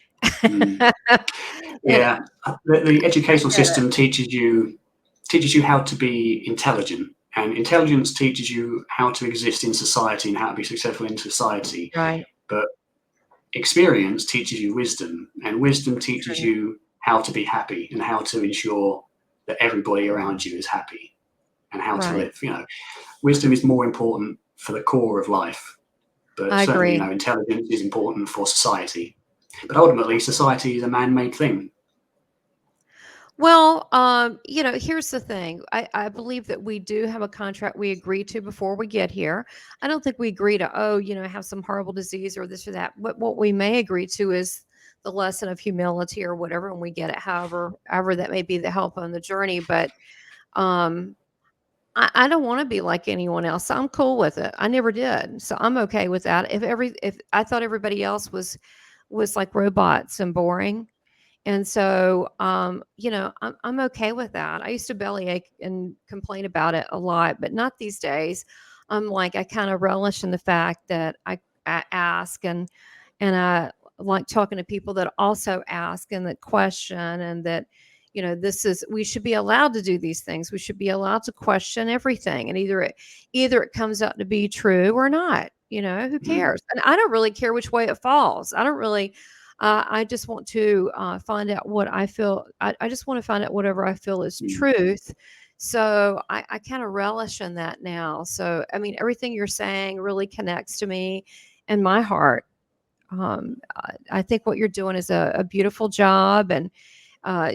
Yeah, the educational system teaches you how to be intelligent, and intelligence teaches you how to exist in society and how to be successful in society. Right. But experience teaches you wisdom, and wisdom teaches you how to be happy and how to ensure that everybody around you is happy and how to live. Wisdom is more important for the core of life, but I certainly, agree. intelligence is important for society. But ultimately, society is a man-made thing. Well, here's the thing. I believe that we do have a contract we agree to before we get here. I don't think we agree to, have some horrible disease or this or that. But what we may agree to is the lesson of humility or whatever, and we get it, however that may be the help on the journey. But um, I don't want to be like anyone else. So I'm cool with it. I never did. So I'm okay with that. If I thought everybody else was like robots and boring. And so, I'm okay with that. I used to bellyache and complain about it a lot, but not these days. I'm like, I kind of relish in the fact that I ask, and I like talking to people that also ask and that question, and that, we should be allowed to do these things. We should be allowed to question everything. And either it comes out to be true or not, who cares? And I don't really care which way it falls. I don't really, I just want to find out what I feel. I just want to find out whatever I feel is truth. So I kind of relish in that now. So, I mean, everything you're saying really connects to me and my heart. I think what you're doing is a beautiful job. And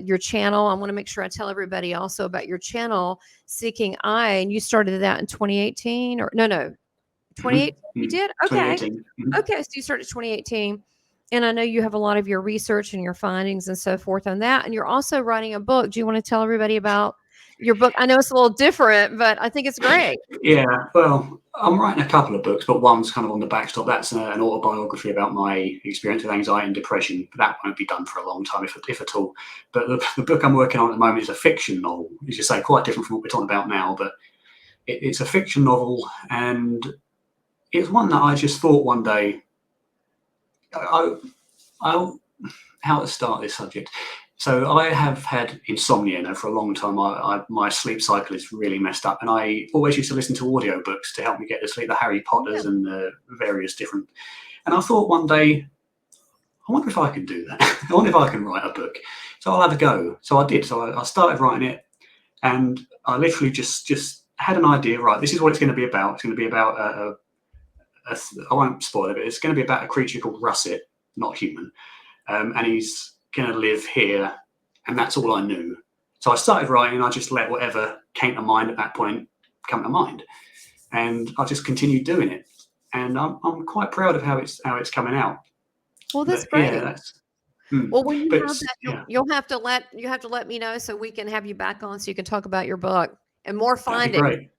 your channel, I want to make sure I tell everybody also about your channel, Seeking I. And you started that in 2018 or no, 2018 you did? Okay. 2018. Okay. So you started 2018. And I know you have a lot of your research and your findings and so forth on that. And you're also writing a book. Do you want to tell everybody about your book? I know it's a little different, but I think it's great. Yeah, well, I'm writing a couple of books, but one's kind of on the backstop. That's an autobiography about my experience with anxiety and depression. But that won't be done for a long time, if at all. But the book I'm working on at the moment is a fiction novel, as you say, quite different from what we're talking about now. But it's a fiction novel, and it's one that I just thought one day, how to start this subject. So I have had insomnia for a long time. My sleep cycle is really messed up, and I always used to listen to audiobooks to help me get to sleep, the Harry Potters and the various different. And I thought one day, I wonder if I can do that. I wonder if I can write a book. So I'll have a go. So I did. So I started writing it, and I literally just had an idea. Right, this is what it's going to be about. It's going to be about I won't spoil it, but it's going to be about a creature called Russet, not human, and he's going to live here, and that's all I knew. So I started writing, and I just let whatever came to mind at that point come to mind, and I just continued doing it, and I'm quite proud of how it's coming out. Well, that's great. Yeah, well, when you have that, you'll have to let me know so we can have you back on so you can talk about your book and more findings. Great.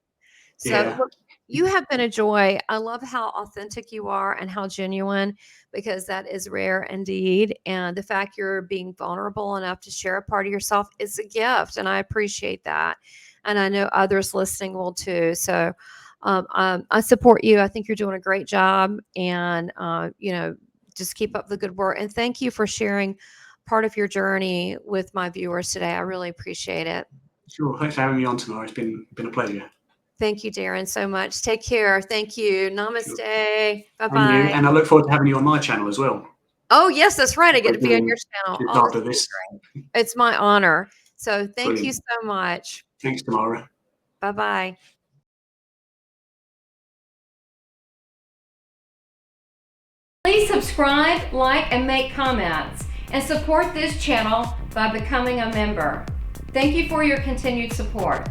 So look, you have been a joy. I love how authentic you are and how genuine, because that is rare indeed. And the fact you're being vulnerable enough to share a part of yourself is a gift. And I appreciate that. And I know others listening will too. So I support you. I think you're doing a great job. And, just keep up the good work. And thank you for sharing part of your journey with my viewers today. I really appreciate it. Sure. Thanks for having me on, Tamara. It's been a pleasure. Thank you, Darrin, so much. Take care. Thank you. Namaste. Sure. Bye-bye. And I look forward to having you on my channel as well. Oh, yes, that's right. I get to be on your channel. After this. It's my honor. So thank you so much. Thanks, Tamara. Bye-bye. Please subscribe, like, and make comments, and support this channel by becoming a member. Thank you for your continued support.